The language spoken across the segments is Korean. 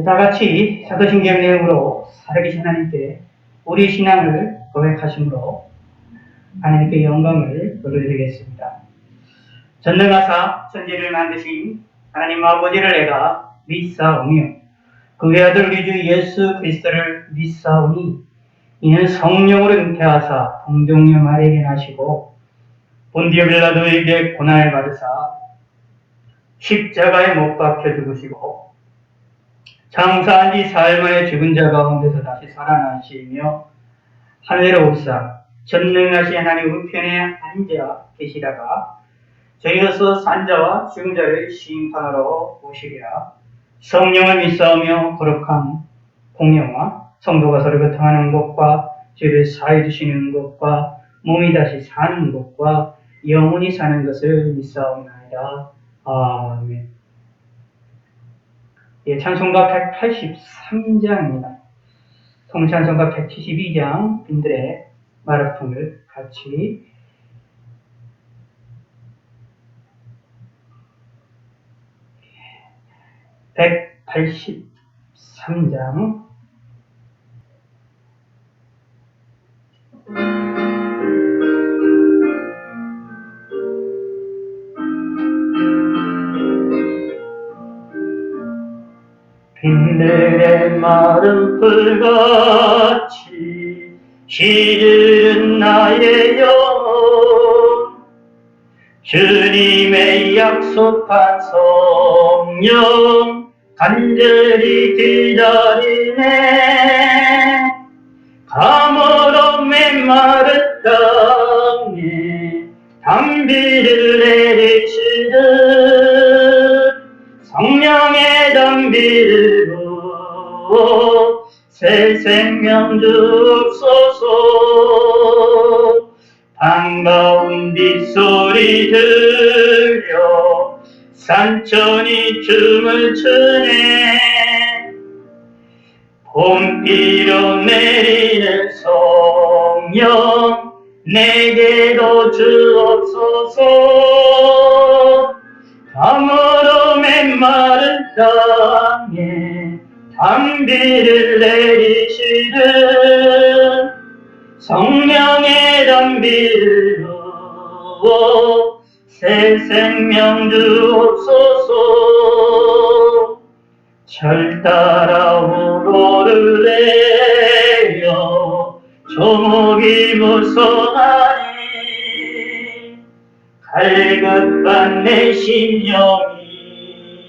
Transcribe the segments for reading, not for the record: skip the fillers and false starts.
다 같이 사도신경 내용으로 살아계신 하나님께 우리 신앙을 고백하심으로 하나님께 영광을 돌려드리겠습니다. 전능하사 천지를 만드신 하나님 아버지를 내가 믿사오며 그 외아들 우리 주 예수 그리스도를 믿사오니 이는 성령으로 잉태하사 동정녀 마리아에게 나시고 본디오 빌라도에게 고난을 받으사 십자가에 못 박혀 죽으시고 장사한 지 사흘 만에 죽은 자 가운데서 다시 살아나시며 하늘에 오사 전능하신 하나님 우편에 앉아 계시다가 저희로서 산자와 죽은 자를 심판하러 오시리라. 성령을 믿사오며 거룩한 공명과 성도가 서로 교통하는 것과 죄를 사해 주시는 것과 몸이 다시 사는 것과 영원히 사는 것을 믿사옵나이다. 아멘. 예, 찬송가 183장입니다. 통찬송가 172장 빈들의 마라톤을 같이 (183장) 빈들의 마른 풀같이 시들은 나의 영혼 주님의 약속한 성령 간절히 기다리네. 가물어 메마른 땅에 담비를 내리시듯 성령의 담비를 부어 새 생명 주옵소서. 반가운 빗소리 들려 산천이 춤을 추네. 봄비로 내리는 성령 내게도 주옵소서. 가물어 메마른 땅에 담비를 내리시듯 성령의 담비를 부어 새 생명 주옵소서. 절 따라 우로를 내어 조목이 무성하니 갈급한 내 심령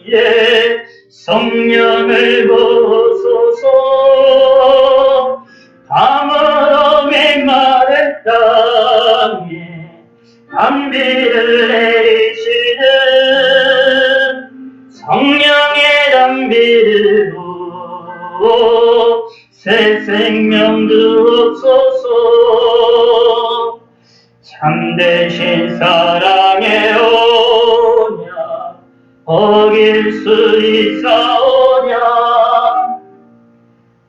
위에 성령을 부으소서. 가물어 메마른 땅에 담비를 내리시듯 성령의 담비를 부어 새 생명 주옵소서. 참되신 사랑에 오냐 어길 수 있사오냐.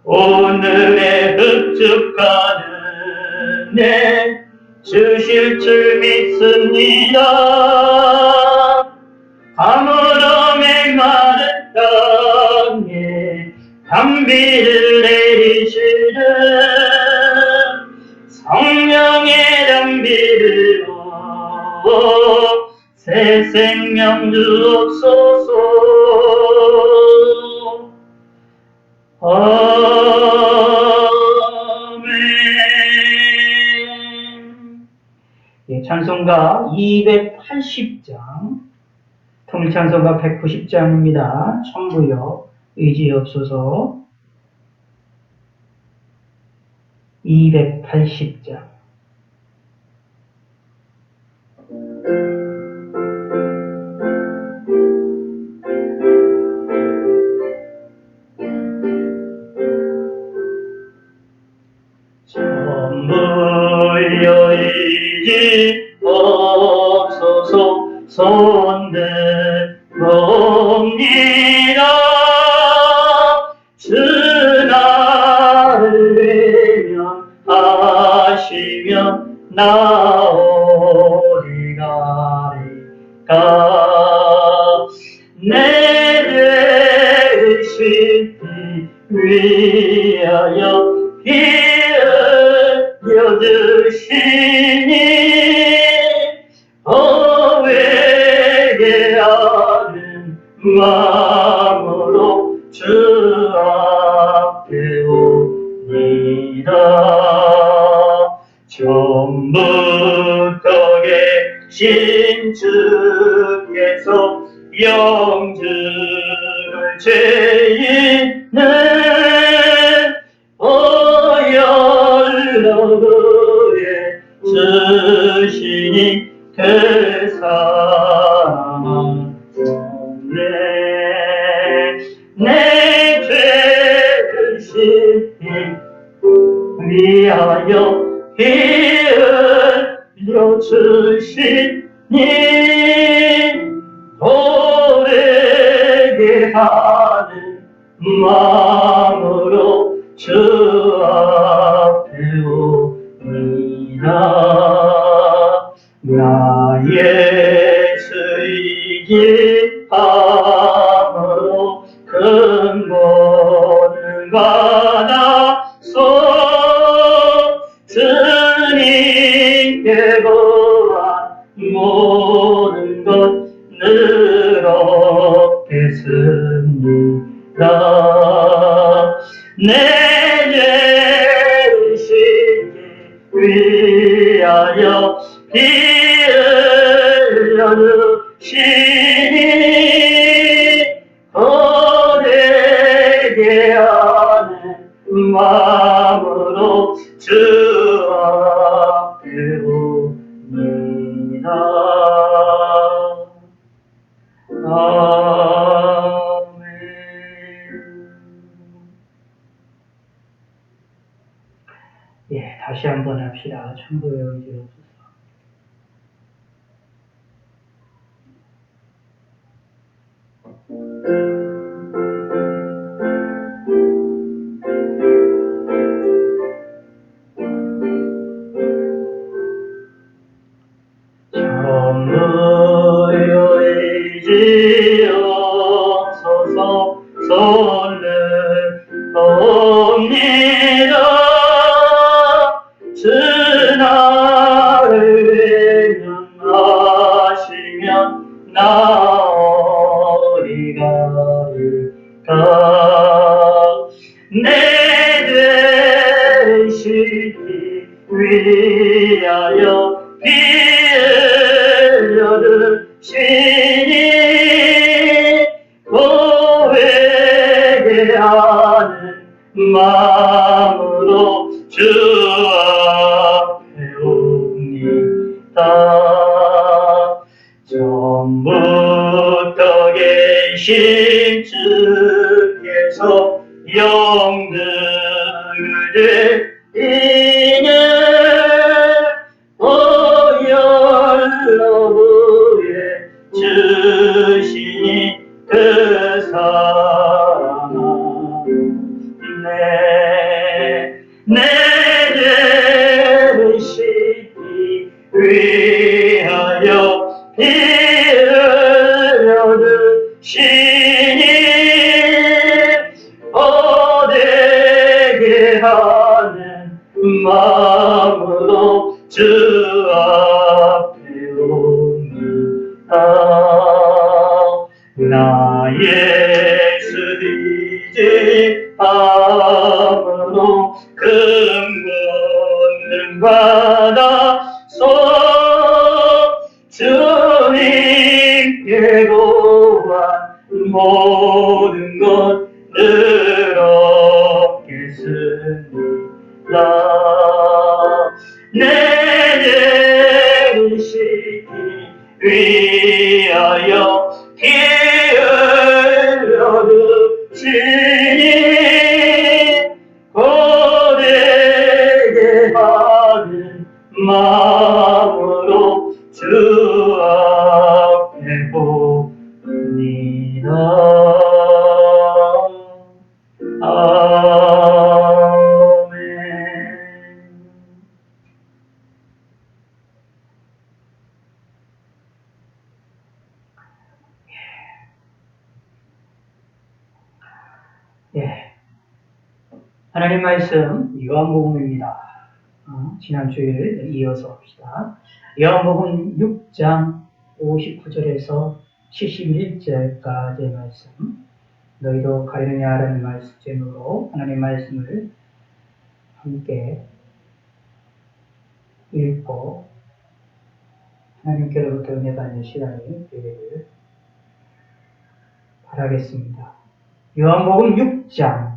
오늘의 흡축하는 내 주실 줄 믿습니다. 가물어 메마른 땅에 담비를 내리시듯 성령의 담비를 부어 새 생명 주옵소서. 아멘. 예, 찬송가 280장 통일찬송가 190장입니다. 천부여 의지없소서. 280장 천부여 의지없소서. 손들옵니다. 주 나를 외면하시면 나오리가리까. 내 되신 위하여 빌어주시니 회개하는 마음으로 주 앞에 옵니다. 처음부터 계신 주께서 영주를 죄인은 연락을 주시니 그 사랑은 내 죄를 씻기 위하여 빌어주시니 고백게 하는 마음으로 주 앞에 옵니다. 나의 수이기 함으로 큰 권을 받아서 주님께 구한 모든 것 늘 얻겠습니다. 내 죄를 씻기 위하여 빌어주시니 고백게 하는 마음으로 주 앞에 옵니다. 아멘. 예, 다시 한번 합시다. 천국의 의지로 없어서. 천국의 의지옵소서 설레옵니다. 주 나를 명하시면 나어리 가리까 내 죄를 씻기 위하여 빌어주시니 고백게 하는 마음으로 주 앞에 옵니다. 처음부터 계신 주께서 영들을 이는 연락을 주시니 그 사랑은 내 죄를 씻기 위하여 빌어주시니 고백게 하는 마음으로 주 앞에 옵니다. 나의 수리지 함으로 큰 권능 받아서 주님께 구한 모든 것 늘 얻겠습니다. 내 죄를 씻기 위하여 빌어주시니 고백게 하는 마음으로 주 앞에 옵니다. 아멘. 예. 하나님 말씀 요한복음입니다. 지난 주일을 이어서 봅시다. 요한복음 6장 59절에서 71절까지의 말씀. 너희도 가리느냐라는 말씀 제목으로 하나님 말씀을 함께 읽고 하나님께로부터 은혜 받는 시간이 되기를 바라겠습니다. 요한복음 6장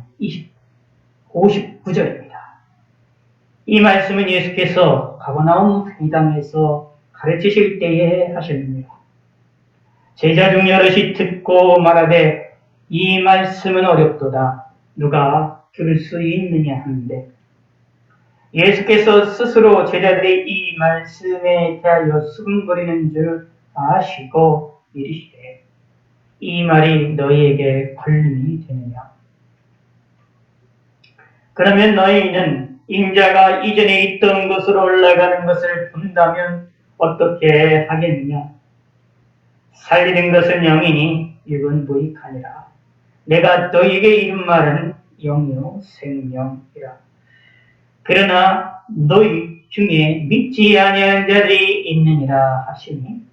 59절입니다. 이 말씀은 예수께서 가버나움 회당에서 가르치실 때에 하셨습니다. 제자 중 여럿이 듣고 말하되 이 말씀은 어렵도다. 누가 들을 수 있느냐 하는데 예수께서 스스로 제자들이 이 말씀에 대하여 수근거리는 줄 아시고 이르시되 이 말이 너희에게 걸림이 되느냐? 그러면 너희는 인자가 이전에 있던 곳으로 올라가는 것을 본다면 어떻게 하겠느냐? 살리는 것은 영이니 육은 무익하니라. 내가 너희에게 이른 말은 영이요 생명이라. 그러나 너희 중에 믿지 아니하는 자들이 있느니라 하시니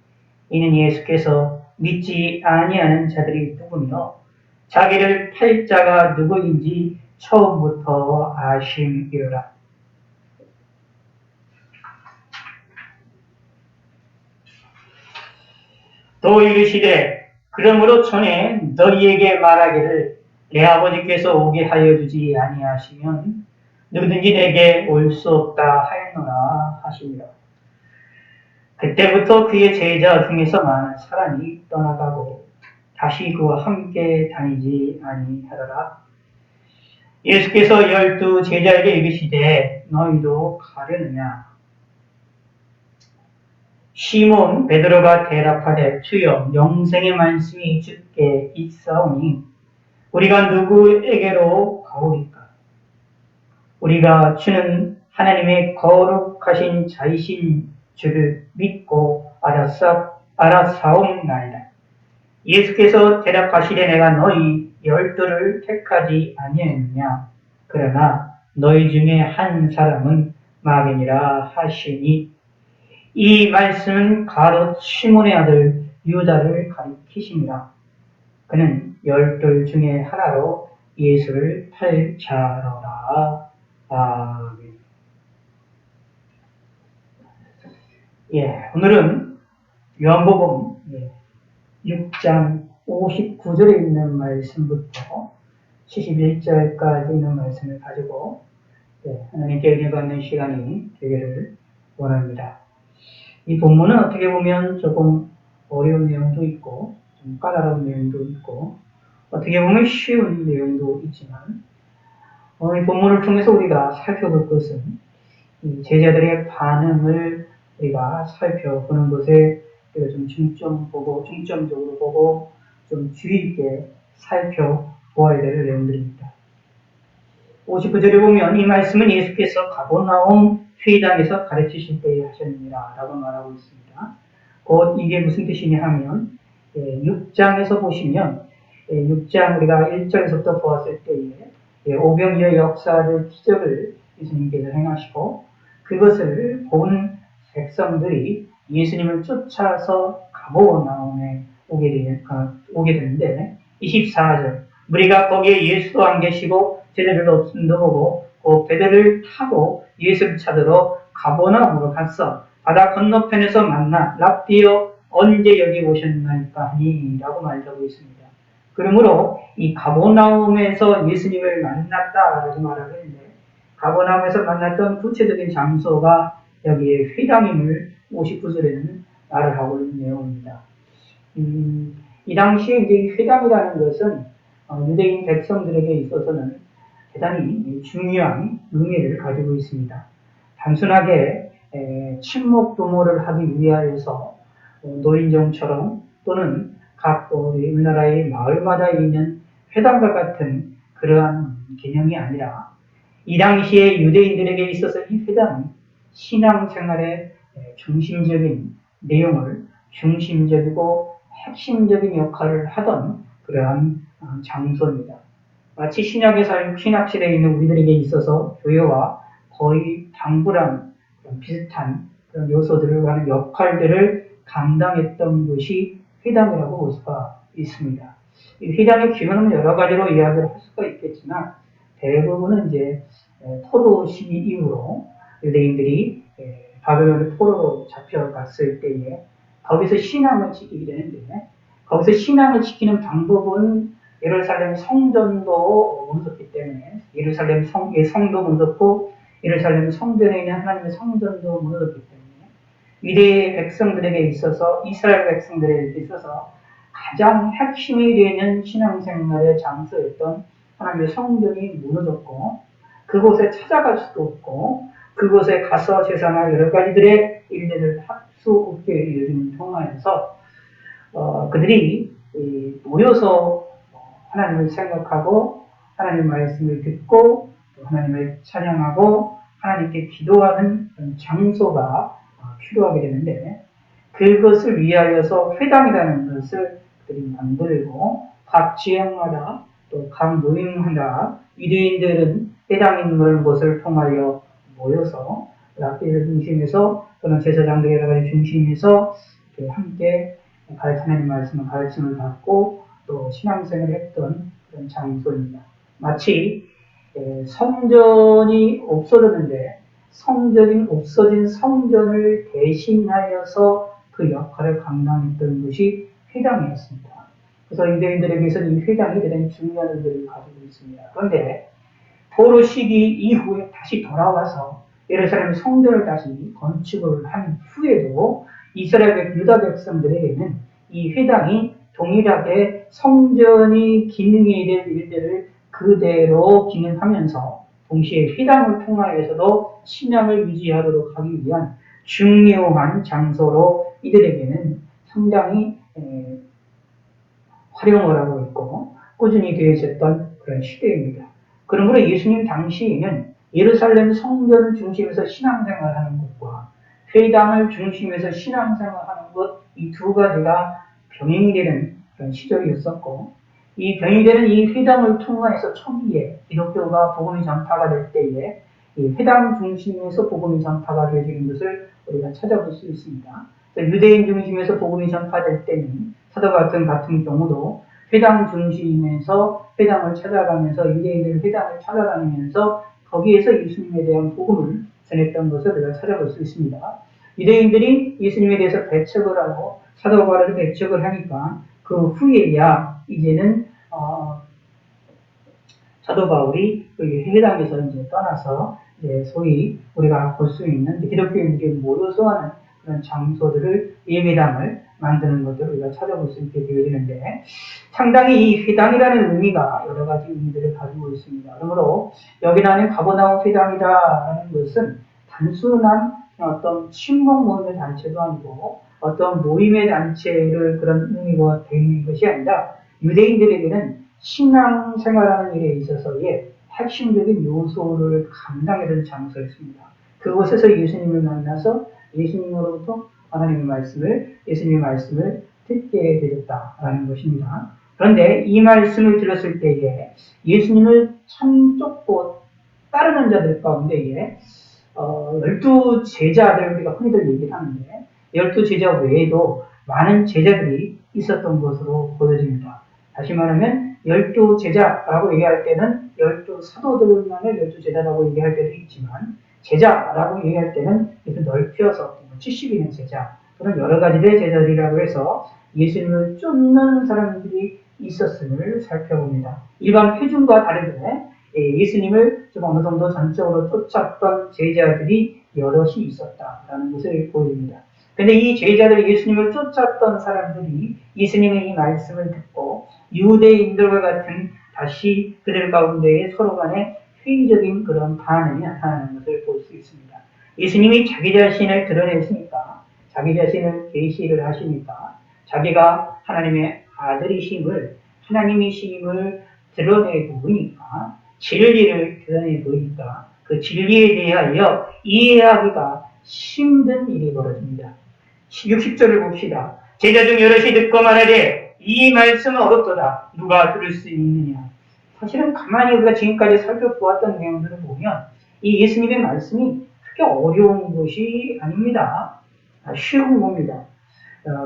이는 예수께서 믿지 아니하는 자들이 누구며 자기를 팔 자가 누구인지 처음부터 아심이로라. 또 이르시되 그러므로 전에 너희에게 말하기를 내 아버지께서 오게 하여 주지 아니하시면 누구든지 내게 올 수 없다 하였노라 하시니라. 그때부터 그의 제자 중에서 많은 사람이 떠나가고 다시 그와 함께 다니지 아니하더라. 예수께서 12 제자에게 이르시되 너희도 가려느냐? 시몬 베드로가 대답하되 주여 영생의 말씀이 주께 있사오니 우리가 누구에게로 가오리까? 우리가 주는 하나님의 거룩하신 자이신 주를 믿고 알아사옵나이다. 예수께서 대답하시되 내가 너희 12를 택하지 아니하였느냐? 그러나 너희 중에 한 사람은 마귀니라 하시니 이 말씀은 가롯 시몬의 아들 유다를 가리키심이라. 그는 12 중에 하나로 예수를 팔 자로라. 아멘. 오늘은 요한복음 6장 59절에 있는 말씀부터 71절까지 있는 말씀을 가지고 하나님께 은혜 받는 시간이 되기를 원합니다. 이 본문은 어떻게 보면 조금 어려운 내용도 있고 좀 까다로운 내용도 있고 어떻게 보면 쉬운 내용도 있지만 이 본문을 통해서 우리가 살펴볼 것은 제자들의 반응을 우리가 살펴보는 것에 좀 중점적으로 보고 좀 주의 있게 살펴보아야 될 내용들입니다. 59절에 보면 이 말씀은 예수께서 가버나움 회당에서 가르치실 때에 하셨느니라 라고 말하고 있습니다. 곧 이게 무슨 뜻이냐 하면 6장에서 보시면 6장 우리가 1절에서부터 보았을 때에 오병이어의 역사를 기적을 예수님께서 행하시고 그것을 본 백성들이 예수님을 쫓아서 가버나움에 오게 되는데 24절 무리가 거기에 예수도 안 계시고 제자들도 없음도 보고 배들을 타고 예수를 찾으러 가버나움으로 갔어. 바다 건너편에서 만나 랍비여 언제 여기 오셨나이까 하니 라고 말하고 있습니다. 그러므로 이 가버나움에서 예수님을 만났다라고 말하고 있는데 가버나움에서 만났던 구체적인 장소가 여기에 회당임을 59절에는 말을 하고 있는 내용입니다. 이 당시에 이제 회당이라는 것은 유대인 백성들에게 있어서는 대단히 중요한 의미를 가지고 있습니다. 단순하게 친목 도모를 하기 위하여서 노인정처럼 또는 각 우리나라의 마을마다 있는 회당과 같은 그러한 개념이 아니라 이 당시에 유대인들에게 있어서 이 회당은 신앙생활의 중심적인 내용을 중심적이고 핵심적인 역할을 하던 그러한 장소입니다. 마치 신약에서 육신학실에 있는 우리들에게 있어서 교회와 거의 방불한 비슷한 그런 요소들을 하는 역할들을 감당했던 것이 회당이라고 볼 수가 있습니다. 이 회당의 기원은 여러 가지로 이야기를 할 수가 있겠지만 대부분은 이제 포로 시기 이후로 유대인들이 바벨론의 포로로 잡혀갔을 때에 거기서 신앙을 지키게 되는데 거기서 신앙을 지키는 방법은 예루살렘 성전도 무섭기 때문에 예루살렘 성도 무섭고 예루살렘 성전에 있는 하나님의 성전도 무너졌기 때문에 유대 백성들에게 있어서 이스라엘 백성들에게 있어서 가장 핵심이 되는 신앙생활의 장소였던 하나님의 성전이 무너졌고 그곳에 찾아갈 수도 없고 그곳에 가서 제사나 여러 가지들의 일들을 할 수 없게 요즘 통하여서 그들이 모여서 하나님을 생각하고 하나님의 말씀을 듣고 하나님을 찬양하고 하나님께 기도하는 장소가 필요하게 되는데 그것을 위하여서 회당이라는 것을 그들이 만들고 각 지역마다 또 각 모임마다 유대인들은 회당인 것을 통하여 모여서 락비를 중심에서 또는 제사장들 여러 가지 중심에서 함께 하나님 말씀을 가르침을 받고 또 신앙생활을 했던 그런 장소입니다. 마치 성전이 없어졌는데 없어진 성전을 대신하여서 그 역할을 감당했던 것이 회당이었습니다. 그래서 유대인들에게서는 이 회당이 대단히 중요한 의미를 가지고 있습니다. 그런데 포로 시기 이후에 다시 돌아와서 예루살렘 성전을 다시 건축을 한 후에도 이스라엘 유다 백성들에게는 이 회당이 동일하게 성전이 기능해야 될 일들을 그대로 기능하면서 동시에 회당을 통하여서도 신앙을 유지하도록 하기 위한 중요한 장소로 이들에게는 상당히 활용을 하고 있고 꾸준히 되어졌던 그런 시대입니다. 그러므로 예수님 당시에는 예루살렘 성전을 중심에서 신앙생활하는 것과 회당을 중심에서 신앙생활하는 것 이 두 가지가 병행이 되는 그런 시절이었었고 이 병행이 되는 이 회당을 통해서 초기에 기독교가 복음이 전파가 될 때에 이 회당 중심에서 복음이 전파가 되어지는 것을 우리가 찾아볼 수 있습니다. 유대인 중심에서 복음이 전파될 때는 사도가 같은 경우도 회당 중심에서 회당을 찾아가면서 유대인들 회당을 찾아다니면서 거기에서 예수님에 대한 복음을 전했던 것을 우리가 찾아볼 수 있습니다. 유대인들이 예수님에 대해서 배척을 하고 사도 바울을 배척을 하니까 그 후에야 이제는 사도 바울이 회당에서 이제 떠나서 이제 소위 우리가 볼 수 있는 기독교인들이 모여서 하는 그런 장소들을 예배당을 만드는 것들을 우리가 찾아볼 수 있게 되어지는데 상당히 이 회당이라는 의미가 여러 가지 의미들을 가지고 있습니다. 그러므로 여기 나는 가버나움 회당이다라는 것은 단순한 어떤 친목 모임의 단체도 아니고 어떤 모임의 단체를 그런 의미가 되는 것이 아니라 유대인들에게는 신앙생활하는 일에 있어서의 핵심적인 요소를 감당하던 장소였습니다. 그곳에서 예수님을 만나서 예수님으로부터 예수님의 말씀을 듣게 되었다라는 것입니다. 그런데 이 말씀을 들었을 때에 예수님을 참 쫓고 따르는 자들 가운데에 12제자들 우리가 흔히들 얘기를 하는데 12제자 외에도 많은 제자들이 있었던 것으로 보여집니다. 다시 말하면 12제자라고 얘기할 때는 12사도들만을 12제자라고 얘기할 때도 있지만 제자라고 얘기할 때는 이렇게 넓혀서 70인의 제자 또는 여러 가지의 제자들이라고 해서 예수님을 쫓는 사람들이 있었음을 살펴봅니다. 일반 표준과 다르게 예수님을 좀 어느 정도 전적으로 쫓았던 제자들이 여럿이 있었다라는 것을 보입니다. 근데 이 제자들 예수님을 쫓았던 사람들이 예수님의 이 말씀을 듣고 유대인들과 같은 다시 그들 가운데에 서로 간에 회의적인 그런 반응이 나타나는 것을 볼 수 있습니다. 예수님이 자기 자신을 드러내시니까 자기 자신을 계시를 하시니까 자기가 하나님의 아들이심을 하나님이심을 드러내 보이니까 진리를 드러내 보이니까 그 진리에 대하여 이해하기가 힘든 일이 벌어집니다. 60절을 봅시다. 제자 중 여럿이 듣고 말하되 이 말씀은 어렵도다. 누가 들을 수 있느냐. 사실은 가만히 우리가 지금까지 살펴보았던 내용들을 보면 이 예수님의 말씀이 그렇게 어려운 것이 아닙니다. 쉬운 겁니다.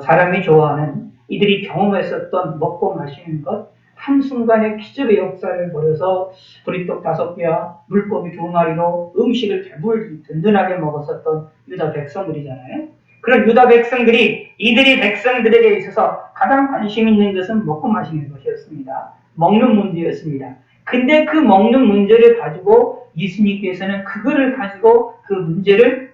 사람이 좋아하는 이들이 경험했었던 먹고 마시는 것, 한순간에 기적의 역사를 벌여서 보리떡 5개와 물고기 2마리로 음식을 배불리 든든하게 먹었었던 유다 백성들이잖아요. 그런 유다 백성들이 이들이 백성들에게 있어서 가장 관심 있는 것은 먹고 마시는 것이었습니다. 먹는 문제였습니다. 근데 그 먹는 문제를 가지고 예수님께서는 그것을 가지고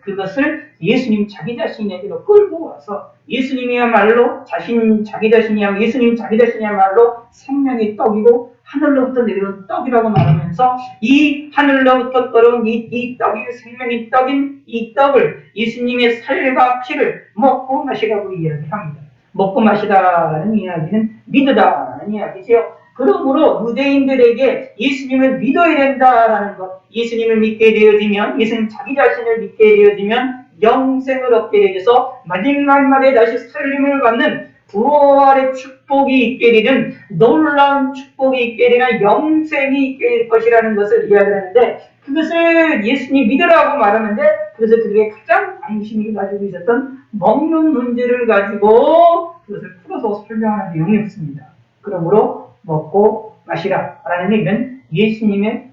그것을 예수님 자기 자신에게로 끌고 와서 예수님이야말로 예수님 자기 자신이야말로 생명의 떡이고 하늘로부터 내려온 떡이라고 말하면서 이 하늘로부터 떨어온 이 떡이 생명의 떡인 이 떡을 예수님의 살과 피를 먹고 마시라고 이야기합니다. 먹고 마시다라는 이야기는 믿으다라는 이야기죠. 그러므로 유대인들에게 예수님을 믿어야 된다라는 것, 예수님을 믿게 되어지면, 예수님 자기 자신을 믿게 되어지면 영생을 얻게 되어서 마지막 날에 다시 살림을 받는 부활의 축복이 있게 되는 놀라운 축복이 있게 되는 영생이 있게 될 것이라는 것을 이야기하는데 그것을 예수님 믿으라고 말하는데 그것을 그들에게 가장 관심이 가지고 있었던 먹는 문제를 가지고 그것을 풀어서 설명하는 내용이 없습니다. 그러므로 먹고 마시라 라는 얘기는 예수님을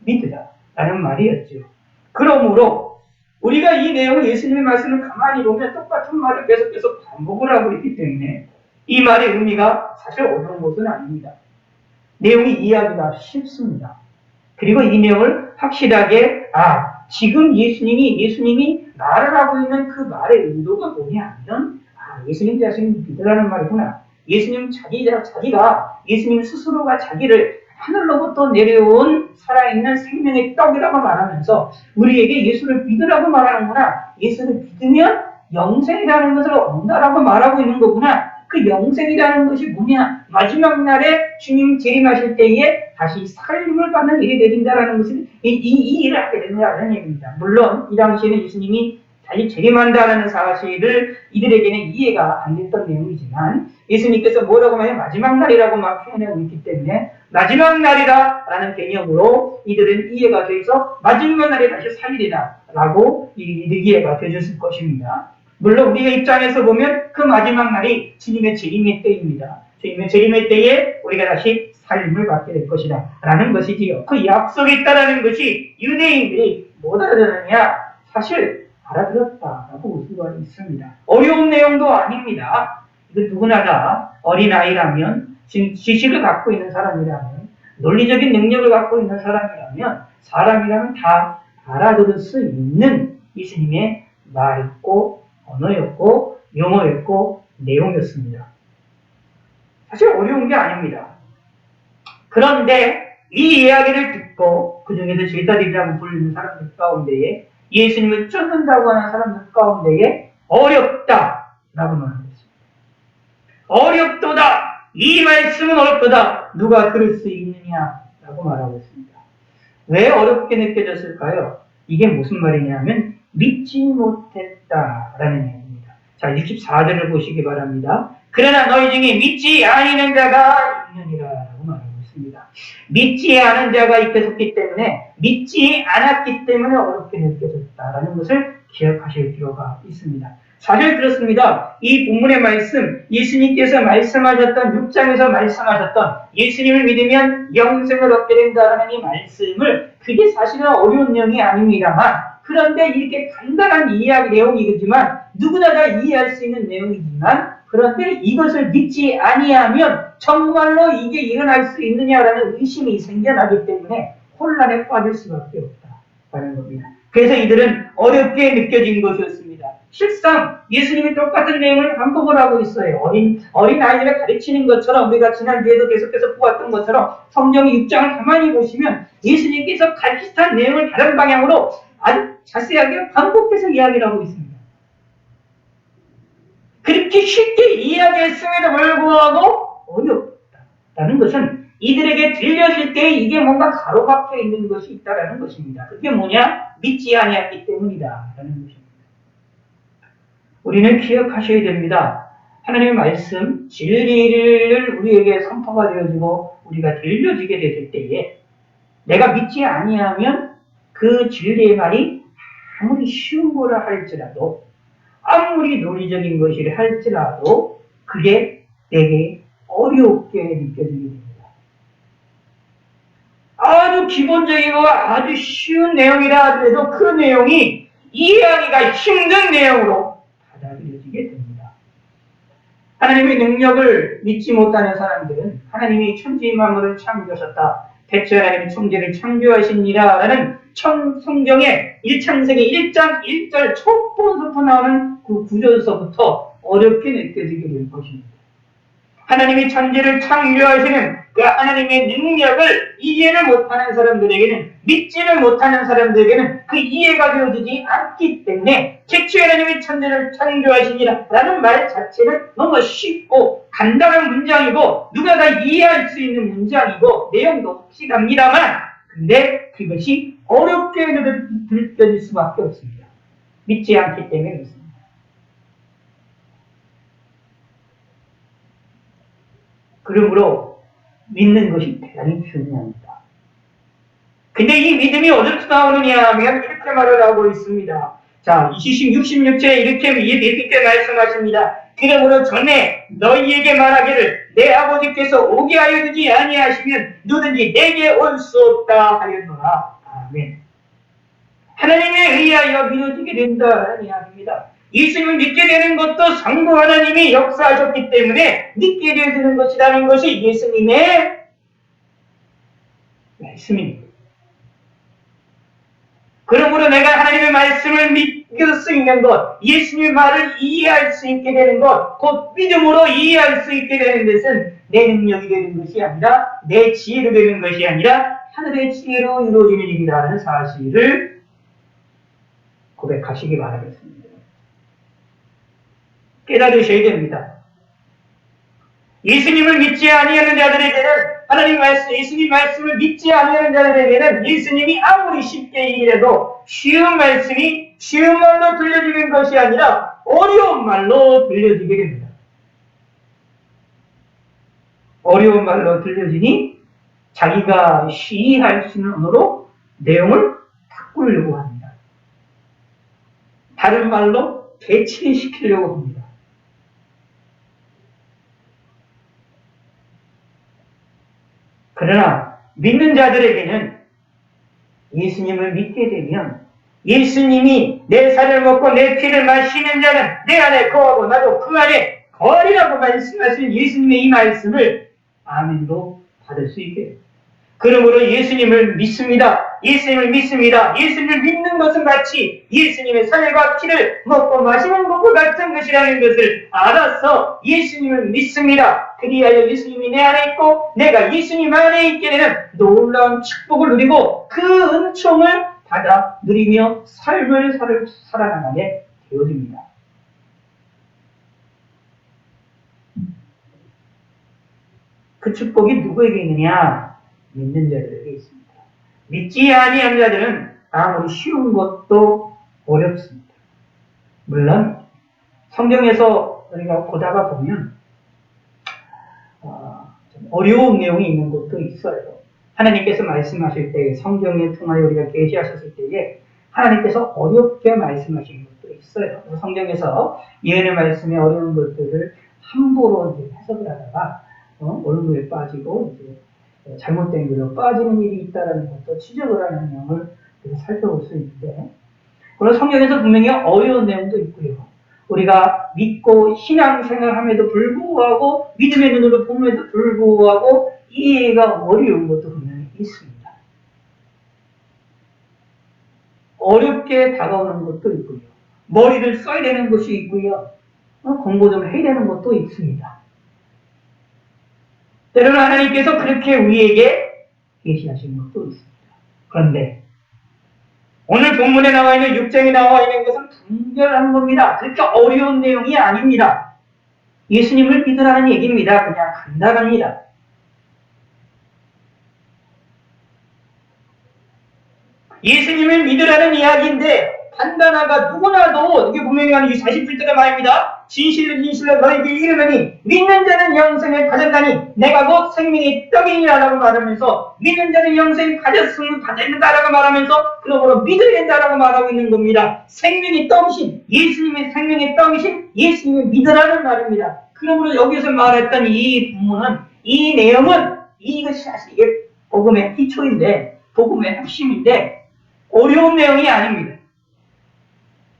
믿으라 라는 말이었죠. 그러므로 우리가 이 내용 예수님의 말씀을 가만히 보면 똑같은 말을 계속 반복을 하고 있기 때문에 이 말의 의미가 사실 어려운 것은 아닙니다. 내용이 이해하기가 쉽습니다. 그리고 이 내용을 확실하게 지금 예수님이 말을 하고 있는 그 말의 의도가 뭐냐 하면 예수님 자신이 믿으라는 말이구나. 예수님 예수님 스스로가 자기를 하늘로부터 내려온 살아있는 생명의 떡이라고 말하면서 우리에게 예수를 믿으라고 말하는구나. 예수를 믿으면 영생이라는 것을 얻는다라고 말하고 있는 거구나. 그 영생이라는 것이 뭐냐? 마지막 날에 주님 재림하실 때에 다시 살림을 받는 일이 내린다라는 것을 이 일을 하게 된다는 얘기입니다. 물론 이 당시에는 예수님이 다시 재림한다라는 사실을 이들에게는 이해가 안 됐던 내용이지만 예수님께서 뭐라고 하면 마지막 날이라고 막 표현하고 있기 때문에 마지막 날이다라는 개념으로 이들은 이해가 돼서 마지막 날에 다시 살리리다라고 이해가 되었을 것입니다. 물론 우리의 입장에서 보면 그 마지막 날이 주님의 재림의 때입니다. 주님의 재림의 때에 우리가 다시 살림을 받게 될 것이다 라는 것이지요. 그 약속이 있다라는 것이 유대인들이 못 알아들었느냐? 사실 알아들었다라고 볼 수가 있습니다. 어려운 내용도 아닙니다. 이거 누구나 다 어린아이라면, 지식을 갖고 있는 사람이라면, 논리적인 능력을 갖고 있는 사람이라면 다 알아들을 수 있는 예수님의 말이었고, 언어였고, 용어였고, 내용이었습니다. 사실 어려운 게 아닙니다. 그런데 이 이야기를 듣고 그 중에서 제자들이라고 불리는 사람들 가운데에 예수님을 쫓는다고 하는 사람들 가운데에 어렵다라고 말합니다. 어렵도다. 이 말씀은 어렵도다. 누가 들을 수 있느냐라고 말하고 있습니다. 왜 어렵게 느껴졌을까요? 이게 무슨 말이냐면 믿지 못했다라는 얘기입니다. 자, 64절을 보시기 바랍니다. 그러나 너희 중에 믿지 아니는 자가 있느니라라고 말하고 있습니다. 믿지 않은 자가 있었기 때문에 믿지 않았기 때문에 어렵게 느껴졌다라는 것을 기억하실 필요가 있습니다. 사실 그렇습니다. 이 본문의 말씀, 예수님께서 말씀하셨던 6장에서 말씀하셨던 예수님을 믿으면 영생을 얻게 된다는 이 말씀을 그게 사실은 어려운 내용이 아닙니다만 그런데 이렇게 간단한 이야기 내용이지만 누구나 다 이해할 수 있는 내용이지만 그런데 이것을 믿지 아니하면 정말로 이게 일어날 수 있느냐라는 의심이 생겨나기 때문에 혼란에 빠질 수밖에 없다라는 겁니다. 그래서 이들은 어렵게 느껴진 것이었습니다. 실상 예수님이 똑같은 내용을 반복을 하고 있어요. 어린 아이들을 가르치는 것처럼 우리가 지난주에도 계속해서 보았던 것처럼 성경의 6장을 가만히 보시면 예수님께서 비슷한 내용을 다른 방향으로 아주 자세하게 반복해서 이야기를 하고 있습니다. 그렇게 쉽게 이야기했음에도 불구하고 어렵다라는 것은 이들에게 들려질 때 이게 뭔가 가로막혀 있는 것이 있다라는 것입니다. 그게 뭐냐? 믿지 아니했기 때문이다라는 것입니다. 우리는 기억하셔야 됩니다. 하나님의 말씀, 진리를 우리에게 선포가 되어지고 우리가 들려지게 됐을 때에 내가 믿지 아니하면 그 진리의 말이 아무리 쉬운 거라 할지라도 아무리 논리적인 것이라 할지라도 그게 내게 어렵게 느껴지게 됩니다. 아주 기본적이고 아주 쉬운 내용이라 하더라도 그 내용이 이해하기가 힘든 내용으로 받아들여지게 됩니다. 하나님의 능력을 믿지 못하는 사람들은 하나님이 천지 만물을 창조하셨다. 대체 하나님이 천지를 창조하시니라 라는 성경의 1창세기 1장 1절 첫 번부터 나오는 그 구절서부터 어렵게 느껴지게 될 것입니다. 하나님이 천지를 창조하시는 그 하나님의 능력을 이해를 못하는 사람들에게는, 믿지를 못하는 사람들에게는 그 이해가 되어지지 않기 때문에 최초에 하나님이 천지를 창조하시니라 라는 말 자체는 너무 쉽고 간단한 문장이고 누가 다 이해할 수 있는 문장이고 내용도 확실합니다만 근데 그것이 어렵게 느껴질 수밖에 없습니다. 믿지 않기 때문에 그렇습니다. 그러므로 믿는 것이 대단히 중요합니다. 근데 이 믿음이 어디서 나오느냐 하면 이렇게 말을 하고 있습니다. 자, 66제 이렇게 예수님께 말씀하십니다. 그러므로 전에 너희에게 말하기를 내 아버지께서 오게 하여 주지 아니하시면 누구든지 내게 올 수 없다 하였노라. 아멘. 하나님에 의하여 믿어지게 된다는 이야기입니다. 예수님을 믿게 되는 것도 성부 하나님이 역사하셨기 때문에 믿게 되는 것이라는 것이 예수님의 말씀입니다. 그러므로 내가 하나님의 말씀을 믿을 수 있는 것, 예수님의 말을 이해할 수 있게 되는 것, 곧 믿음으로 이해할 수 있게 되는 것은 내 능력이 되는 것이 아니라 내 지혜로 되는 것이 아니라 하늘의 지혜로 이루어지는 일이라는 사실을 고백하시기 바라겠습니다. 깨달으셔야 됩니다. 예수님을 믿지 아니하는 자들에게는 하나님 말씀, 예수님 말씀을 믿지 아니하는 자들에게는 예수님이 아무리 쉽게 얘기해도 쉬운 말씀이 쉬운 말로 들려지는 것이 아니라 어려운 말로 들려지게 됩니다. 어려운 말로 들려지니 자기가 이해할 수 있는 언어로 내용을 바꾸려고 합니다. 다른 말로 대체시키려고 합니다. 그러나 믿는 자들에게는 예수님을 믿게 되면 예수님이 내 살을 먹고 내 피를 마시는 자는 내 안에 거하고 나도 그 안에 거하리라고 말씀하신 예수님의 이 말씀을 아멘으로 받을 수 있게 됩니다. 그러므로 예수님을 믿습니다. 예수님을 믿습니다. 예수님을 믿는 것은 마치 예수님의 살과 피를 먹고 마시는 것과 같은 것이라는 것을 알아서 예수님을 믿습니다. 그리하여 예수님이 내 안에 있고 내가 예수님 안에 있게 되는 놀라운 축복을 누리고 그 은총을 받아 누리며 삶을 살아나가게 되어집니다. 그 축복이 누구에게 있느냐? 믿는 자들에게 있습니다. 믿지 아니하는 자들은 아무리 쉬운 것도 어렵습니다. 물론 성경에서 우리가 보다가 보면 좀 어려운 내용이 있는 것도 있어요. 하나님께서 말씀하실 때 성경에 통하여 우리가 계시하셨을 때에 하나님께서 어렵게 말씀하신 것도 있어요. 성경에서 예언의 말씀에 어려운 것들을 함부로 이제 해석을 하다가 얼굴에 빠지고 이제 잘못된 길로 빠지는 일이 있다는 것도 지적을 하는 내용을 살펴볼 수 있는데, 그리고 성경에서 분명히 어려운 내용도 있고요. 우리가 믿고 신앙생활함에도 불구하고 믿음의 눈으로 봄에도 불구하고 이해가 어려운 것도 분명히 있습니다. 어렵게 다가오는 것도 있고요. 머리를 써야 되는 것이 있고요. 공부 좀 해야 되는 것도 있습니다. 때로는 하나님께서 그렇게 우리에게 계시하신 것도 있습니다. 그런데 오늘 본문에 나와 있는 6장에 나와 있는 것은 분별한 겁니다. 그렇게 어려운 내용이 아닙니다. 예수님을 믿으라는 얘기입니다. 그냥 간단합니다. 예수님을 믿으라는 이야기인데 단단하가 누구나도 이게 분명히 하는 이 47절의 말입니다. 진실로 진실로 너희에게 이르노니 믿는 자는 영생을 가졌다니 내가 곧 생명의 떡이니라라고 말하면서 믿는 자는 영생을 가졌으면 가졌다라고 말하면서 그러므로 믿어야 된다라고 말하고 있는 겁니다. 생명의 떡이신 예수님의 생명의 떡이신 예수님을 믿으라는 말입니다. 그러므로 여기서 말했던 이 부분은 이 내용은 이것이 사실 이게 복음의 기초인데 복음의 핵심인데 어려운 내용이 아닙니다.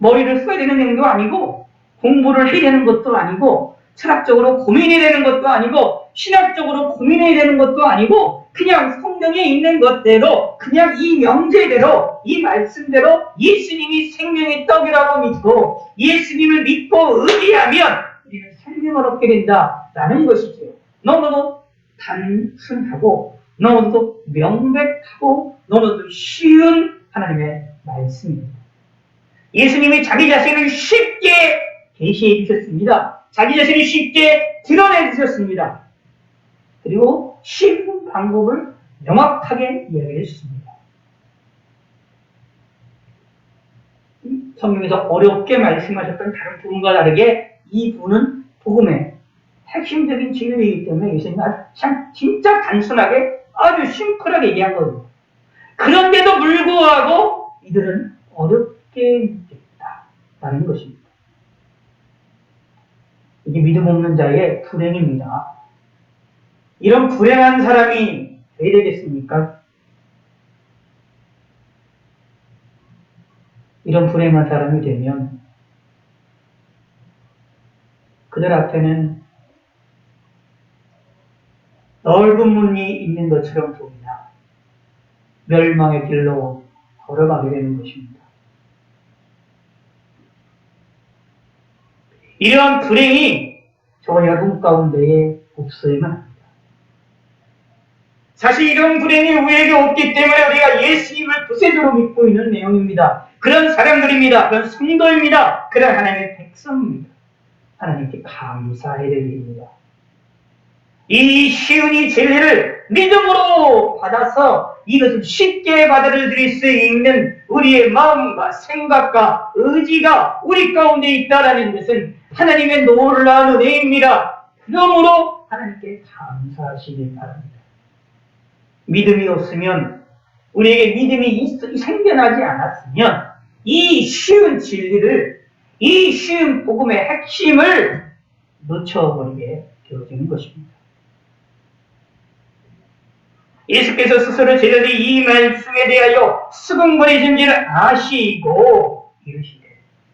머리를 써야 되는 내용도 아니고 공부를 해야 되는 것도 아니고 철학적으로 고민해야 되는 것도 아니고 신학적으로 고민해야 되는 것도 아니고 그냥 성경에 있는 것대로 그냥 이 명제대로 이 말씀대로 예수님이 생명의 떡이라고 믿고 예수님을 믿고 의지하면 우리는 생명을 얻게 된다라는 것이죠. 너무도 단순하고 너무도 명백하고 너무도 쉬운 하나님의 말씀입니다. 예수님이 자기 자신을 쉽게 계시해 주셨습니다. 자기 자신을 쉽게 드러내 주셨습니다. 그리고 쉬운 방법을 명확하게 이야기해 주셨습니다. 성경에서 어렵게 말씀하셨던 다른 부분과 다르게 이 부분은 복음의 핵심적인 진리이기 때문에 예수님은 참 진짜 단순하게 아주 심플하게 얘기한 거예요. 그런데도 불구하고 이들은 어렵게 믿겠다라는 것입니다. 이게 믿음 없는 자의 불행입니다. 이런 불행한 사람이 왜 되겠습니까? 이런 불행한 사람이 되면 그들 앞에는 넓은 문이 있는 것처럼 보이나 멸망의 길로 걸어가게 되는 것입니다. 이러한 불행이 저와 여러분 가운데에 없어야만 합니다. 사실 이런 불행이 우리에게 없기 때문에 우리가 예수님을 구세주로 믿고 있는 내용입니다. 그런 사람들입니다. 그런 성도입니다. 그런 하나님의 백성입니다. 하나님께 감사해야 될 일입니다. 이 쉬운 이 진리를 믿음으로 받아서 이것을 쉽게 받아들일 수 있는 우리의 마음과 생각과 의지가 우리 가운데 있다는 것은 하나님의 놀라운 은혜입니다. 그러므로 하나님께 감사하시기 바랍니다. 믿음이 없으면 우리에게 믿음이 생겨나지 않았으면 이 쉬운 진리를 이 쉬운 복음의 핵심을 놓쳐버리게 되어지는 것입니다. 예수께서 스스로 저희들이 이 말씀에 대하여 수긍거리신 줄 아시고 이르시되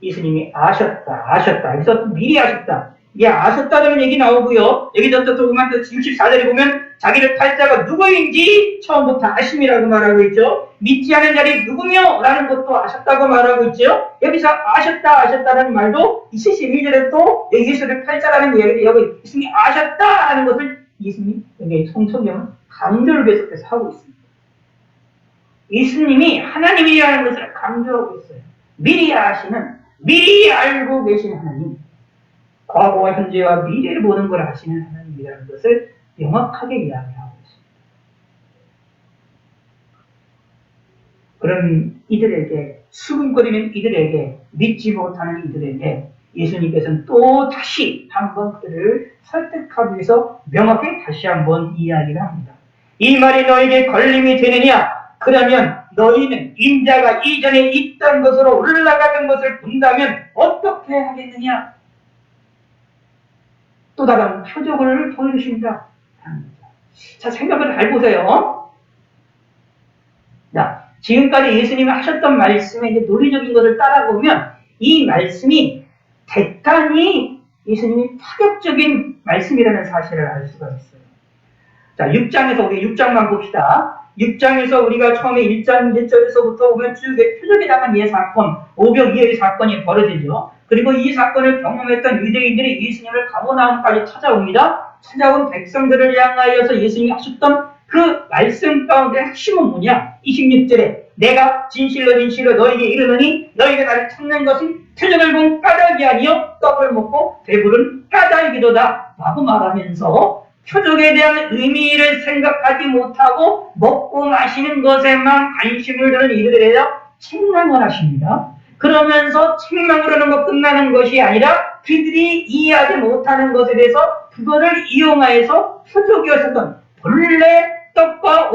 예수님이 아셨다. 여기서 미리 아셨다. 이게 아셨다는 얘기 나오고요. 여기서 또 조금만 더 64절에 보면 자기를 팔자가 누구인지 처음부터 아심이라고 말하고 있죠. 믿지 않은 자리 누구며? 라는 것도 아셨다고 말하고 있죠. 여기서 아셨다는 말도 71절에 또 예수를 팔자라는 이야기를 여기 예수님이 아셨다 하는 것을 예수님이 여기 성경은 강조를 계속해서 하고 있습니다. 예수님이 하나님이라는 것을 강조하고 있어요. 미리 아시는, 미리 알고 계신 하나님, 과거와 현재와 미래를 보는 걸 아시는 하나님이라는 것을 명확하게 이야기하고 있습니다. 그럼 이들에게, 수근거리는 이들에게, 믿지 못하는 이들에게 예수님께서는 또 다시 한번 그들을 설득하기 위해서 명확히 다시 한번 이야기를 합니다. 이 말이 너에게 걸림이 되느냐? 그러면 너희는 인자가 이전에 있던 것으로 올라가는 것을 본다면 어떻게 하겠느냐? 또 다른 표적을 보여주신다. 자, 생각을 잘 보세요. 자, 지금까지 예수님이 하셨던 말씀에 이제 논리적인 것을 따라보면 이 말씀이 대단히 예수님이 파격적인 말씀이라는 사실을 알 수가 있어요. 자, 6장에서 우리 6장만 봅시다. 6장에서 우리가 처음에 1장 1절에서부터 보면 쭉 표적에 대한 예 사건, 오병이어의 사건이 벌어지죠. 그리고 이 사건을 경험했던 유대인들이 예수님을 가버나움까지 찾아옵니다. 찾아온 백성들을 향하여서 예수님이 하셨던 그 말씀 가운데 핵심은 뭐냐? 26절에 내가 진실로 너희에게 이르노니 너희가 나를 찾는 것은 표적을 본 까닭이 아니요 떡을 먹고 배부른 까닭이로다 라고 말하면서 표적에 대한 의미를 생각하지 못하고 먹고 마시는 것에만 관심을 두는 이들에 대해 책망을 하십니다. 그러면서 책망으로는 뭐 끝나는 것이 아니라 그들이 이해하지 못하는 것에 대해서 그거를 이용하여서 표적이었었던 본래 떡과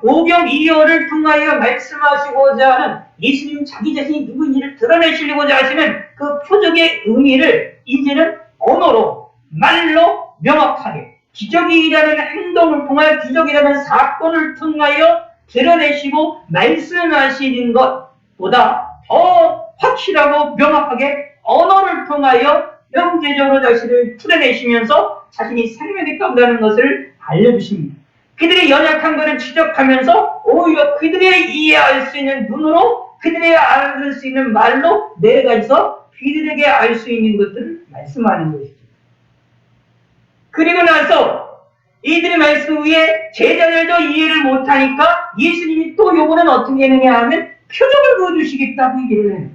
오병이어를 통하여 말씀하시고자 하는 예수님 자기 자신이 누구인지를 드러내시려고자 하시는 그 표적의 의미를 이제는 언어로, 말로 명확하게 기적이라는 행동을 통하여 기적이라는 사건을 통하여 드러내시고 말씀하시는 것보다 더 확실하고 명확하게 언어를 통하여 명제적으로 자신을 풀어내시면서 자신이 생명이 떠온다는 것을 알려주십니다. 그들의 연약한 것을 지적하면서 오히려 그들의 이해할 수 있는 눈으로 그들의 알을 수 있는 말로 내려가서 그들에게 알 수 있는 것들을 말씀하는 것이죠. 그리고 나서 이들의 말씀 위에 제자들도 이해를 못하니까 예수님이 또 요번엔 어떻게 했느냐 하면 표적을 보여주시겠다고 얘기를 해요.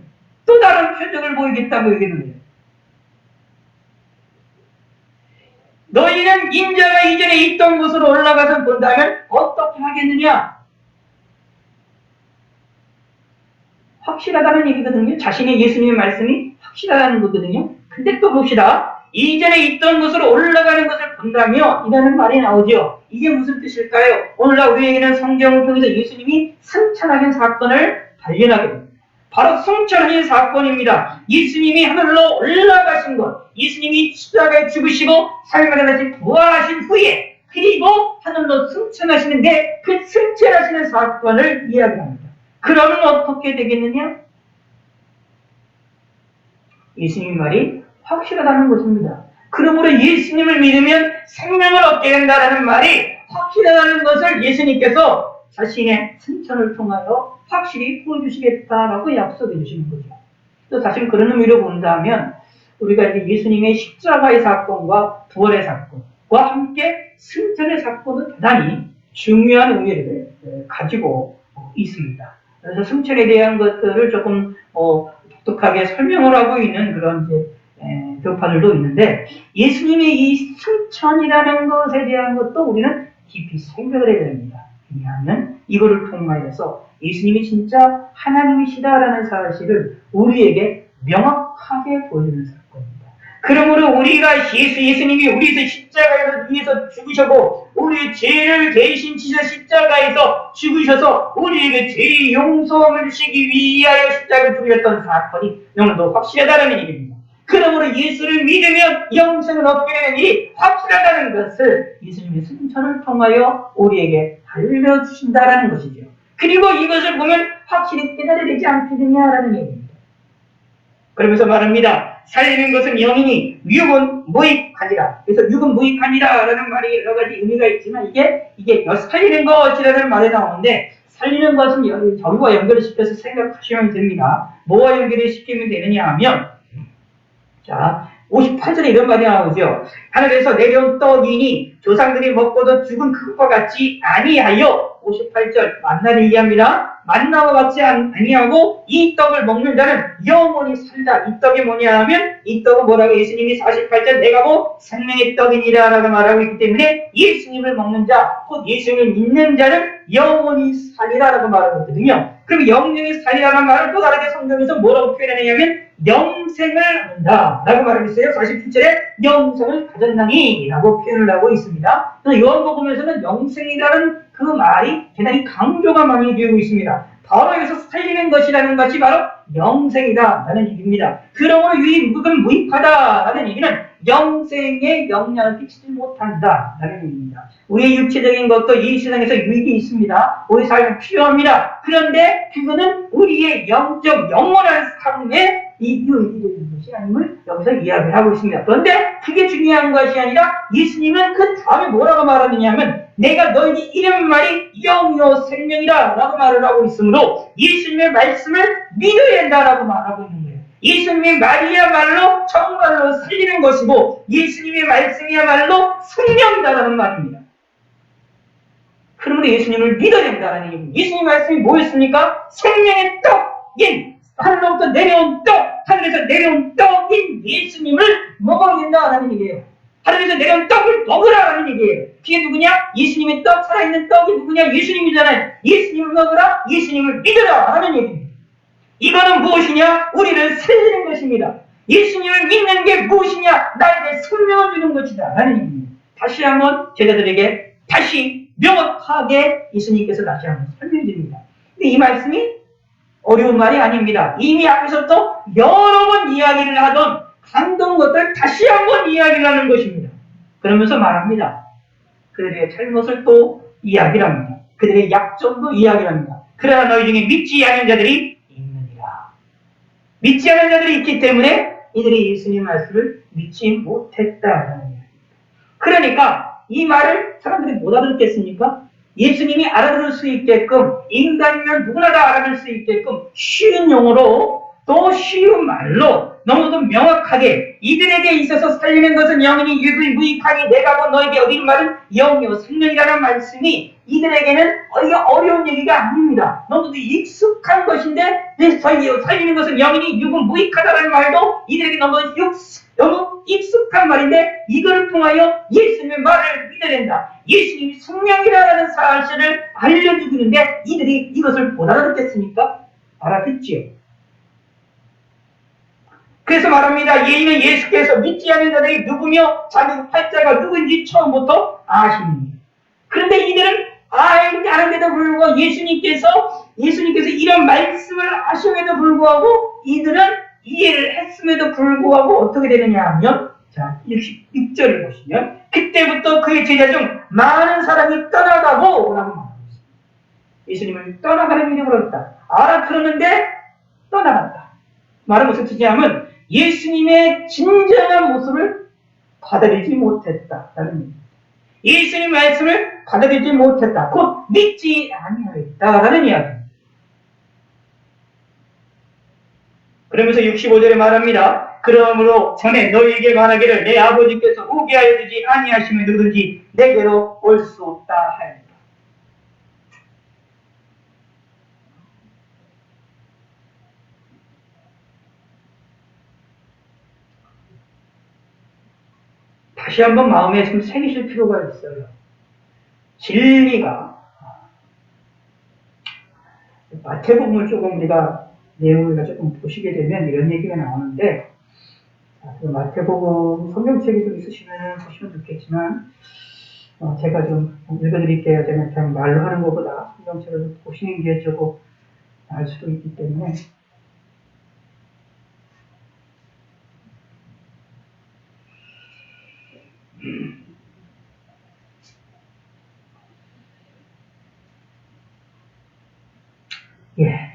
또 다른 표적을 보이겠다고 얘기를 해요. 너희는 인자가 이전에 있던 곳으로 올라가서 본다면 어떻게 하겠느냐? 확실하다는 얘기거든요. 자신의 예수님의 말씀이 확실하다는 거거든요. 근데 또 봅시다. 이전에 있던 곳으로 올라가는 것을 본다며 이라는 말이 나오죠. 이게 무슨 뜻일까요? 오늘날 우리에게는 성경을 통해서 예수님이 승천하신 사건을 발견하게 됩니다. 바로 승천하신 사건입니다. 예수님이 하늘로 올라가신 것, 예수님이 십자가에 죽으시고 사흘만에 다시 부활하신 후에 그리고 하늘로 승천하시는데 그 승천하시는 사건을 이야기합니다. 그러면 어떻게 되겠느냐? 예수님 말이 확실하다는 것입니다. 그러므로 예수님을 믿으면 생명을 얻게 된다는 말이 확실하다는 것을 예수님께서 자신의 승천을 통하여 확실히 보여주시겠다라고 약속해 주시는 거죠. 또 사실 그런 의미로 본다면 우리가 이제 예수님의 십자가의 사건과 부활의 사건과 함께 승천의 사건은 대단히 중요한 의미를 가지고 있습니다. 그래서 승천에 대한 것들을 조금 독특하게 설명을 하고 있는 그런 이제 교파들도 있는데 예수님의 이 승천이라는 것에 대한 것도 우리는 깊이 생각을 해야 됩니다. 왜냐하면 이거를 통하여서 예수님이 진짜 하나님이시다라는 사실을 우리에게 명확하게 보여주는 사건입니다. 그러므로 우리가 예수님이 우리에서 십자가에서 위해서 죽으셨고 우리의 죄를 대신 지셔 십자가에서 죽으셔서 우리에게 죄의 용서를 주시기 위하여 십자가를 죽으셨던 사건이 너무도 확실하다는 얘기입니다. 그러므로 예수를 믿으면 영생을 얻게 되는 일이 확실하다는 것을 예수님의 승천을 통하여 우리에게 알려주신다라는 것이죠. 그리고 이것을 보면 확실히 깨달아야 되지 않겠느냐라는 얘기입니다. 그러면서 말합니다. 살리는 것은 영이니 육은 무익하니라. 그래서 육은 무익하니라 라는 말이 여러 가지 의미가 있지만 이게 살리는 것이라는 말이 나오는데 살리는 것은 저희와 연결을 시켜서 생각하시면 됩니다. 뭐와 연결을 시키면 되느냐 하면 자, 58절에 이런 말이 나오죠. 하늘에서 내려온 떡이니 조상들이 먹고도 죽은 그것과 같이 아니하여 58절 만나를 얘기합니다. 만나와 같지 아니하고 이 떡을 먹는 자는 영원히 살다. 이 떡이 뭐냐 하면 이 떡은 뭐라고 예수님이 48절 내가 뭐 생명의 떡이니라 라고 말하고 있기 때문에 예수님을 먹는 자, 곧 예수님을 믿는 자는 영원히 살리라 라고 말하고 있거든요. 그럼 영원히 살리라는 말을 또 다르게 성경에서 뭐라고 표현하냐면 영생을 얻는다 라고 말하고 있어요. 47절에 영생을 가졌나니 라고 표현을 하고 있습니다. 그래서 요한복음에서는 영생이라는 그 말이 대단히 강조가 많이 되고 있습니다. 바로 여기서 살리는 것이라는 것이 바로 영생이다 라는 얘기입니다. 그러므로 육은 무익하다 라는 얘기는 영생에 영향을 끼치지 못한다 라는 얘기입니다. 우리의 육체적인 것도 이 세상에서 유익이 있습니다. 우리 삶에 필요합니다. 그런데 그거는 우리의 영적 영원한 삶에 이 유익이 되는 것이 아님을 여기서 이야기를 하고 있습니다. 그런데 그게 중요한 것이 아니라 예수님은 그 다음에 뭐라고 말하느냐 하면 내가 너에게 이런 말이 영이요 생명이라 라고 말을 하고 있으므로 예수님의 말씀을 믿어야 된다라고 말하고 있는 거예요. 예수님의 말이야말로 정말로 살리는 것이고 예수님의 말씀이야말로 생명이다라는 말입니다. 그러므로 예수님을 믿어야 된다는 얘기입니다. 예수님 말씀이 뭐였습니까? 생명의 떡인 하늘로부터 내려온 떡, 하늘에서 내려온 떡인 예수님을 먹어야 된다라는 얘기예요. 하늘에서 내려온 떡을 먹으라라는 얘기예요. 그게 누구냐? 예수님의 떡, 살아있는 떡이 누구냐? 예수님이잖아요. 예수님을 먹으라, 예수님을 믿으라 라는 얘기입니다. 이거는 무엇이냐? 우리를 살리는 것입니다. 예수님을 믿는 게 무엇이냐? 나에게 생명을 주는 것이다 라는 얘기입니다. 다시 한번 제자들에게 다시 명확하게 예수님께서 다시 한번 설명해 줍니다. 근데 이 말씀이 어려운 말이 아닙니다. 이미 앞에서부터 여러 번 이야기를 하던 강동 것들 다시 한번 이야기를 하는 것입니다. 그러면서 말합니다. 그들의 잘못을 또 이야기를 합니다. 그들의 약점도 이야기를 합니다. 그러나 너희 중에 믿지 않은 자들이 있느니라. 믿지 않은 자들이 있기 때문에 이들이 예수님 말씀을 믿지 못했다라는 이야기입니다. 그러니까 이 말을 사람들이 못 알아듣겠습니까? 예수님이 알아들을 수 있게끔, 인간이면 누구나 다 알아들 수 있게끔 쉬운 용어로 또 쉬운 말로 너무도 명확하게 이들에게 있어서 살리는 것은 영원히 유일무이하니 내가 본 너에게 어디는 말은 영이요 생명이라는 말씀이 이들에게는 어려운 얘기가 아닙니다. 너무도 익숙한 것인데 살리는 것은 영원히 유일무이하다는 말도 이들에게 너무 익숙한 말인데 이걸 통하여 예수님의 말을 믿어야 된다. 예수님이 생명이라는 사실을 알려주는데 이들이 이것을 못 알아듣겠습니까? 알아듣지요. 그래서 말합니다. 이는 예수께서 믿지 않는 자들이 누구며 자기 팔자가 누군지 처음부터 아십니다. 그런데 이들은 아는데도 불구하고 예수님께서 이런 말씀을 하심에도 불구하고 이들은 이해를 했음에도 불구하고 어떻게 되느냐 하면 자 66절을 보시면 그때부터 그의 제자 중 많은 사람이 떠나가고 라고 말하고 있습니다. 예수님을 떠나가는 일이 벌었다. 알아들었는데 떠나간다. 말은 무슨 뜻이냐면 예수님의 진정한 모습을 받아들이지 못했다라는 얘기입니다. 예수님 말씀을 받아들이지 못했다. 곧 믿지 아니하였다라는 이야기입니다. 그러면서 65절에 말합니다. 그러므로 전에 너희에게 말하기를 내 아버지께서 오게 하여 주지 아니하시면 누구든지 내게로 올 수 없다 하였다. 다시 한번 마음에 좀 새기실 필요가 있어요. 진리가 마태복음을 조금 우리가 내용을 조금 보시게 되면 이런 얘기가 나오는데 그 마태복음 성경책이 좀 있으시면 보시면 좋겠지만 제가 좀 읽어드릴게요. 제가 그냥 말로 하는 것보다 성경책을 보시는 게 조금 알 수도 있기 때문에 예.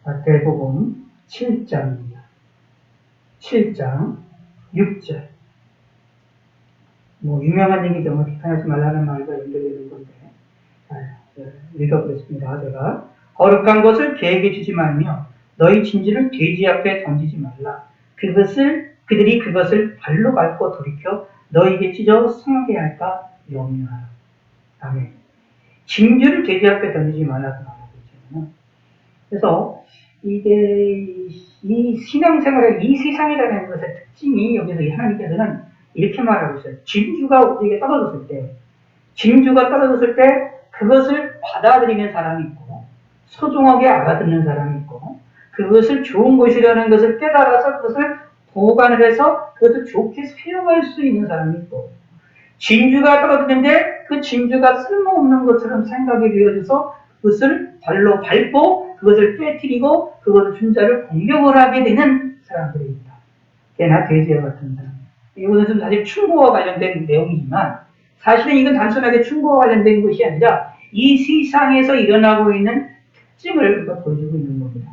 마태복음 7장입니다. 7장 6절. 유명한 얘기죠. 비판하지 말라는 말과 연결되는 건데. 읽어보겠습니다. 제가. 거룩한 것을 개에게 주지 말며 너희 진주를 돼지 앞에 던지지 말라. 그들이 그것을 발로 밟고 돌이켜 너희에게 찢어 상하게 할까 염려하라. 아멘. 진주를 돼지 앞에 던지지 말라고 말하고 있잖아요. 그래서 이게 이 신앙생활의 이 세상이라는 것의 특징이 여기서 하나님께서는 이렇게 말하고 있어요. 진주가 우리에게 떨어졌을 때 그것을 받아들이는 사람이 있고 소중하게 알아듣는 사람이 있고 그것을 좋은 것이라는 것을 깨달아서 그것을 보관을 해서 그것을 좋게 사용할 수 있는 사람이 있고 진주가 떨어지는데 그 진주가 쓸모없는 것처럼 생각이 되어져서 그것을 발로 밟고 그것을 깨트리고 그것을 준자를 공격을 하게 되는 사람들이 있다. 개나 돼지와 같은 사람. 이것은 좀 사실 충고와 관련된 내용이지만 사실은 이건 단순하게 충고와 관련된 것이 아니라 이 세상에서 일어나고 있는 특징을 우리가 보여주고 있는 겁니다.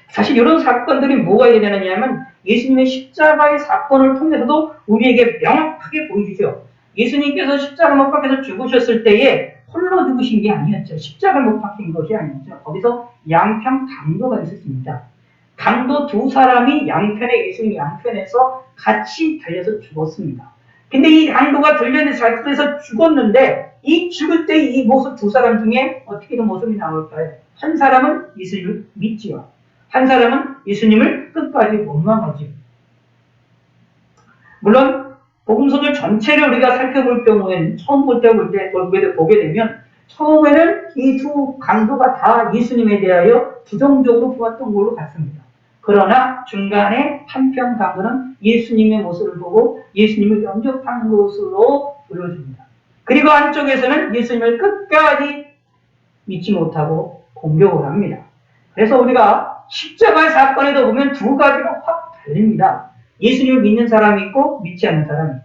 사실 이런 사건들이 뭐가 일어나냐면 예수님의 십자가의 사건을 통해서도 우리에게 명확하게 보여주죠. 예수님께서 십자가 못 박혀서 죽으셨을 때에 홀로 죽으신 게 아니었죠. 십자가 못 박힌 것이 아니었죠. 거기서 양편 강도가 있었습니다. 강도 두 사람이 양편에 예수님 양편에서 같이 달려서 죽었습니다. 근데 이 강도가 달려서 죽었는데 이 죽을 때 이 모습 두 사람 중에 어떻게 그 모습이 나올까요? 한 사람은 예수님을 믿지요. 한 사람은 예수님을 끝까지 원망하지요. 물론 복음서들 전체를 우리가 살펴볼 경우에는 처음 보게 되면 처음에는 이 두 강도가 다 예수님에 대하여 부정적으로 보았던 걸로 같습니다. 그러나 중간에 한편 강도는 예수님의 모습을 보고 예수님을 영접한 것으로 보여줍니다. 그리고 한쪽에서는 예수님을 끝까지 믿지 못하고 공격을 합니다. 그래서 우리가 십자가 사건에도 보면 두 가지가 확 달립니다. 예수님을 믿는 사람이 있고 믿지 않는 사람이 있다.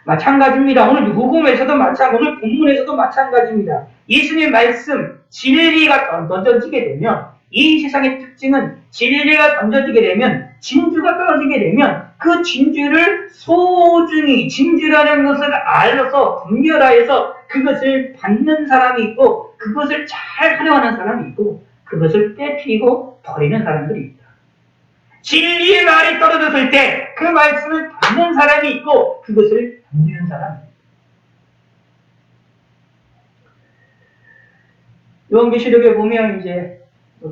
마찬가지입니다. 오늘 복음에서도 마찬가지, 오늘 본문에서도 마찬가지입니다. 예수님의 말씀, 진리가 던져지게 되면 이 세상의 특징은 진리가 던져지게 되면 진주가 떨어지게 되면 그 진주를 소중히 진주라는 것을 알아서 분별하여서 그것을 받는 사람이 있고 그것을 잘 활용하는 사람이 있고 그것을 빼앗기고 버리는 사람들이 있다. 진리의 말이 떨어졌을 때 그 말씀을 받는 사람이 있고 그것을 던지는 사람이 있다. 요한계시록에 보면 이제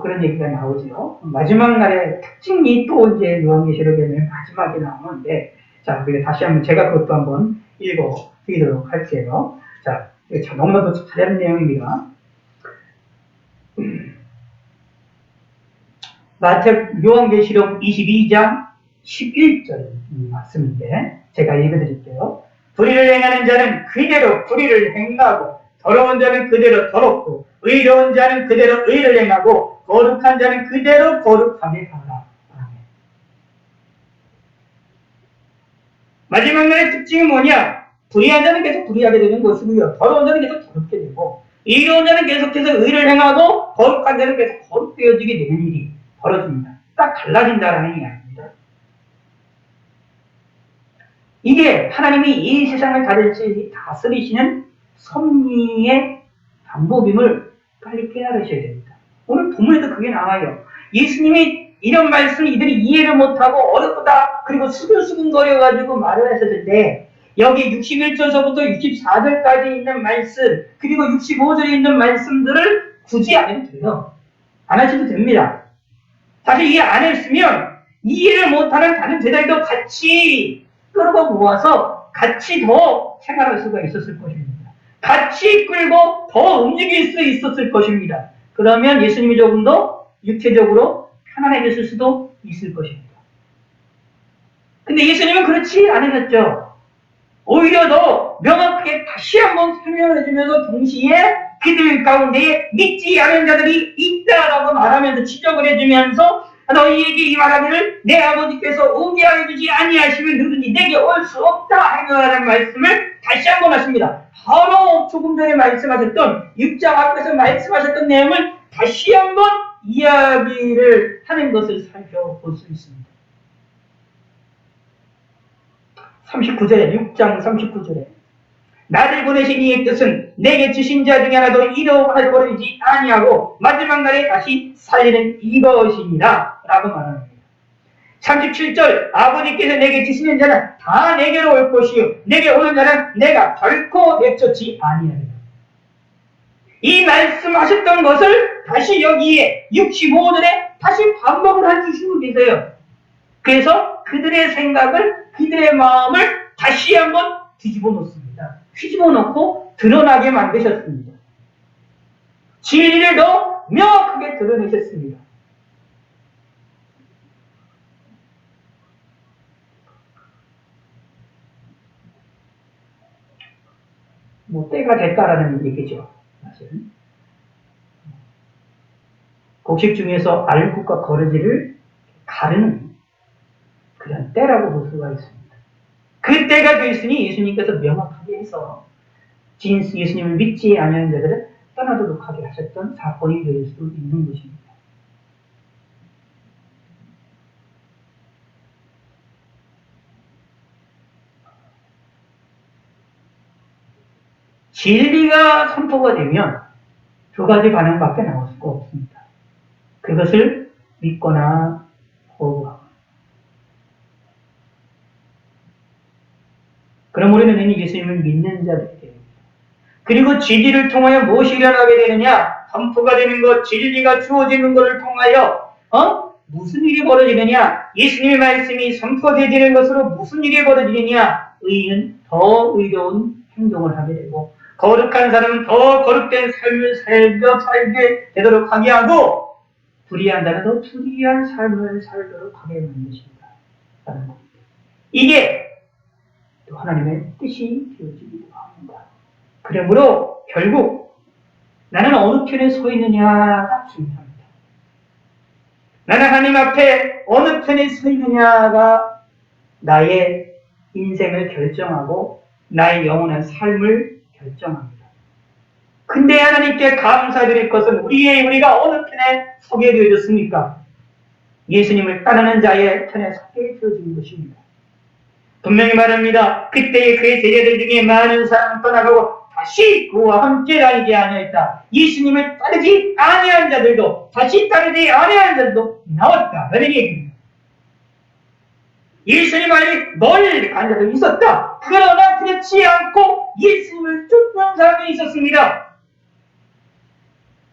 그런 얘기가 나오죠. 마지막 날의 특징이 또 이제 요한계시록에 맨 마지막에 나오는데, 자, 우리가 다시 한번 제가 그것도 한번 읽어 드리도록 할게요. 자, 너무나도 잘하는 내용입니다. 요한계시록 22장 11절 말씀인데 제가 읽어드릴게요. 불의를 행하는 자는 그대로 불의를 행하고 더러운 자는 그대로 더럽고 의로운 자는 그대로 의를 행하고 거룩한 자는 그대로 거룩하게 하라. 마지막 날의 특징은 뭐냐? 불의한 자는 계속 불의하게 되는 것이고요. 더러운 자는 계속 더럽게 되고 의로운 자는 계속해서 의를 행하고 거룩한 자는 계속 거룩되어지게 되는 일이 벌어집니다. 딱 달라진다라는 이야기입니다. 이게 하나님이 이 세상을 다스리시는 섭리의 방법임을 빨리 깨달으셔야 됩니다. 오늘 본문에도 그게 나와요. 예수님이 이런 말씀을 이들이 이해를 못하고 어렵다 그리고 수근수근거려가지고 말을 했을 때 여기 61절서부터 64절까지 있는 말씀 그리고 65절에 있는 말씀들을 굳이 안 해도 돼요. 안 하셔도 됩니다. 사실 이해 안 했으면 이해를 못하는 다른 제자들도 같이 끌고 모아서 같이 더 생활할 수가 있었을 것입니다. 같이 끌고 더 움직일 수 있었을 것입니다. 그러면 예수님이 조금 더 육체적으로 편안해졌을 수도 있을 것입니다. 근데 예수님은 그렇지 않으셨죠. 오히려 더 명확하게 다시 한번 설명을 해주면서 동시에 그들 가운데에 믿지 않은 자들이 있다라고 말하면서 지적을 해주면서 너희에게 이 말하기를 내 아버지께서 오게 하여 주지 아니하시면 누구든지 내게 올 수 없다 하는 말씀을 다시 한번 하십니다. 바로 조금 전에 말씀하셨던 6장 앞에서 말씀하셨던 내용을 다시 한번 이야기를 하는 것을 살펴볼 수 있습니다. 39절에 6장 39절에 나를 보내신 이의 뜻은 내게 주신 자 중에 하나도 이러하여 버리지 아니하고 마지막 날에 다시 살리는 이것입니다. 라고 말합니다. 37절 아버지께서 내게 주시는 자는 다 내게로 올 것이요 내게 오는 자는 내가 결코 내쫓지 아니하리라. 이 말씀하셨던 것을 다시 여기에 65절에 다시 반복을 해주시고 계세요. 그래서 그들의 생각을 그들의 마음을 다시 한번 뒤집어 놓습니다. 뒤집어 놓고 드러나게 만드셨습니다. 진리를 더 명확하게 드러내셨습니다. 때가 됐다라는 얘기죠. 사실은. 곡식 중에서 알곡과 거르지를 가르는 그런 때라고 볼 수가 있습니다. 그 때가 되었으니 예수님께서 명확하게 해서 예수님을 믿지 않는 자들을 떠나도록 하게 하셨던 사건이 될 수 있는 것입니다. 진리가 선포가 되면 두 가지 반응밖에 나올 수가 없습니다. 그것을 믿거나 거부하거나. 그럼 우리는 이미 예수님을 믿는 자들이 됩니다. 그리고 진리를 통하여 무엇이 일어나게 되느냐? 선포가 되는 것, 진리가 주어지는 것을 통하여 무슨 일이 벌어지느냐? 예수님의 말씀이 선포되는 것으로 무슨 일이 벌어지느냐? 의인은 더 의로운 행동을 하게 되고 거룩한 사람은 더 거룩된 삶을 살게 되도록 하게 하고, 불의한 자는 더 불의한 삶을 살도록 하게 만드신다. 라는 겁니다. 이게 또 하나님의 뜻이 되어지기도 합니다. 그러므로 결국 나는 어느 편에 서 있느냐가 중요합니다. 나는 하나님 앞에 어느 편에 서 있느냐가 나의 인생을 결정하고 나의 영원한 삶을 결정합니다. 근데 하나님께 감사드릴 것은 우리가 어느 편에 서게 되어졌습니까? 예수님을 따르는 자의 편에 서게 되어진 것입니다. 분명히 말합니다. 그때의 그의 제자들 중에 많은 사람은 떠나가고 다시 그와 함께 다니게 아니하였다. 예수님을 따르지 아니한 자들도, 다시 따르지 아니한 자들도 나왔다. 라는 얘기입니다. 예수님 안에 멀리 간 자도 있었다. 그러나 그렇지 않고 예수님을 쫓는 사람이 있었습니다.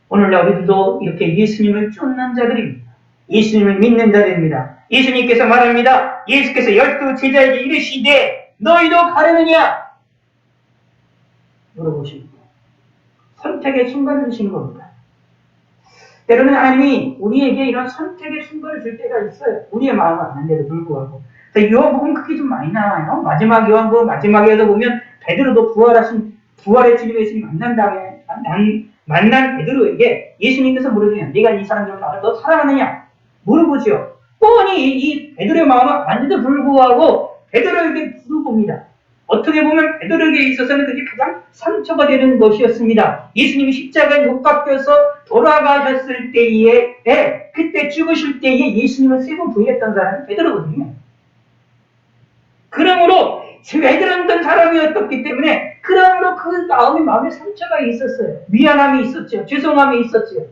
오늘날 우리들도 이렇게 예수님을 쫓는 자들입니다. 예수님을 믿는 자들입니다. 예수님께서 말합니다. 예수께서 12 제자에게 이르시되 너희도 가려느냐? 물어보십니다. 선택의 순간을 주시는 겁니다. 때로는 하나님이 우리에게 이런 선택의 순간을 줄 때가 있어요. 우리의 마음은 아닌데도 불구하고. 요한복음 그게 좀 많이 나와요. 마지막 요한복음 마지막에서 보면 베드로도 부활의 주님 예수님 만난 다음에 만난 베드로에게 예수님께서 물으시냐, 네가 이 사람 중 나를 더 사랑하느냐 물어보죠. 뻔히 이 베드로의 마음은 아닌데도 불구하고 베드로에게 물어봅니다. 어떻게 보면 베드로에게 있어서는 그게 가장 상처가 되는 것이었습니다. 예수님이 십자가에 못 박혀서 돌아가셨을 때에, 그때 죽으실 때에 예수님을 3번 부인했던 사람이 베드로거든요. 그러므로 베드로는 사람이었기 때문에 그러므로 그 마음에 상처가 있었어요. 미안함이 있었죠. 죄송함이 있었죠.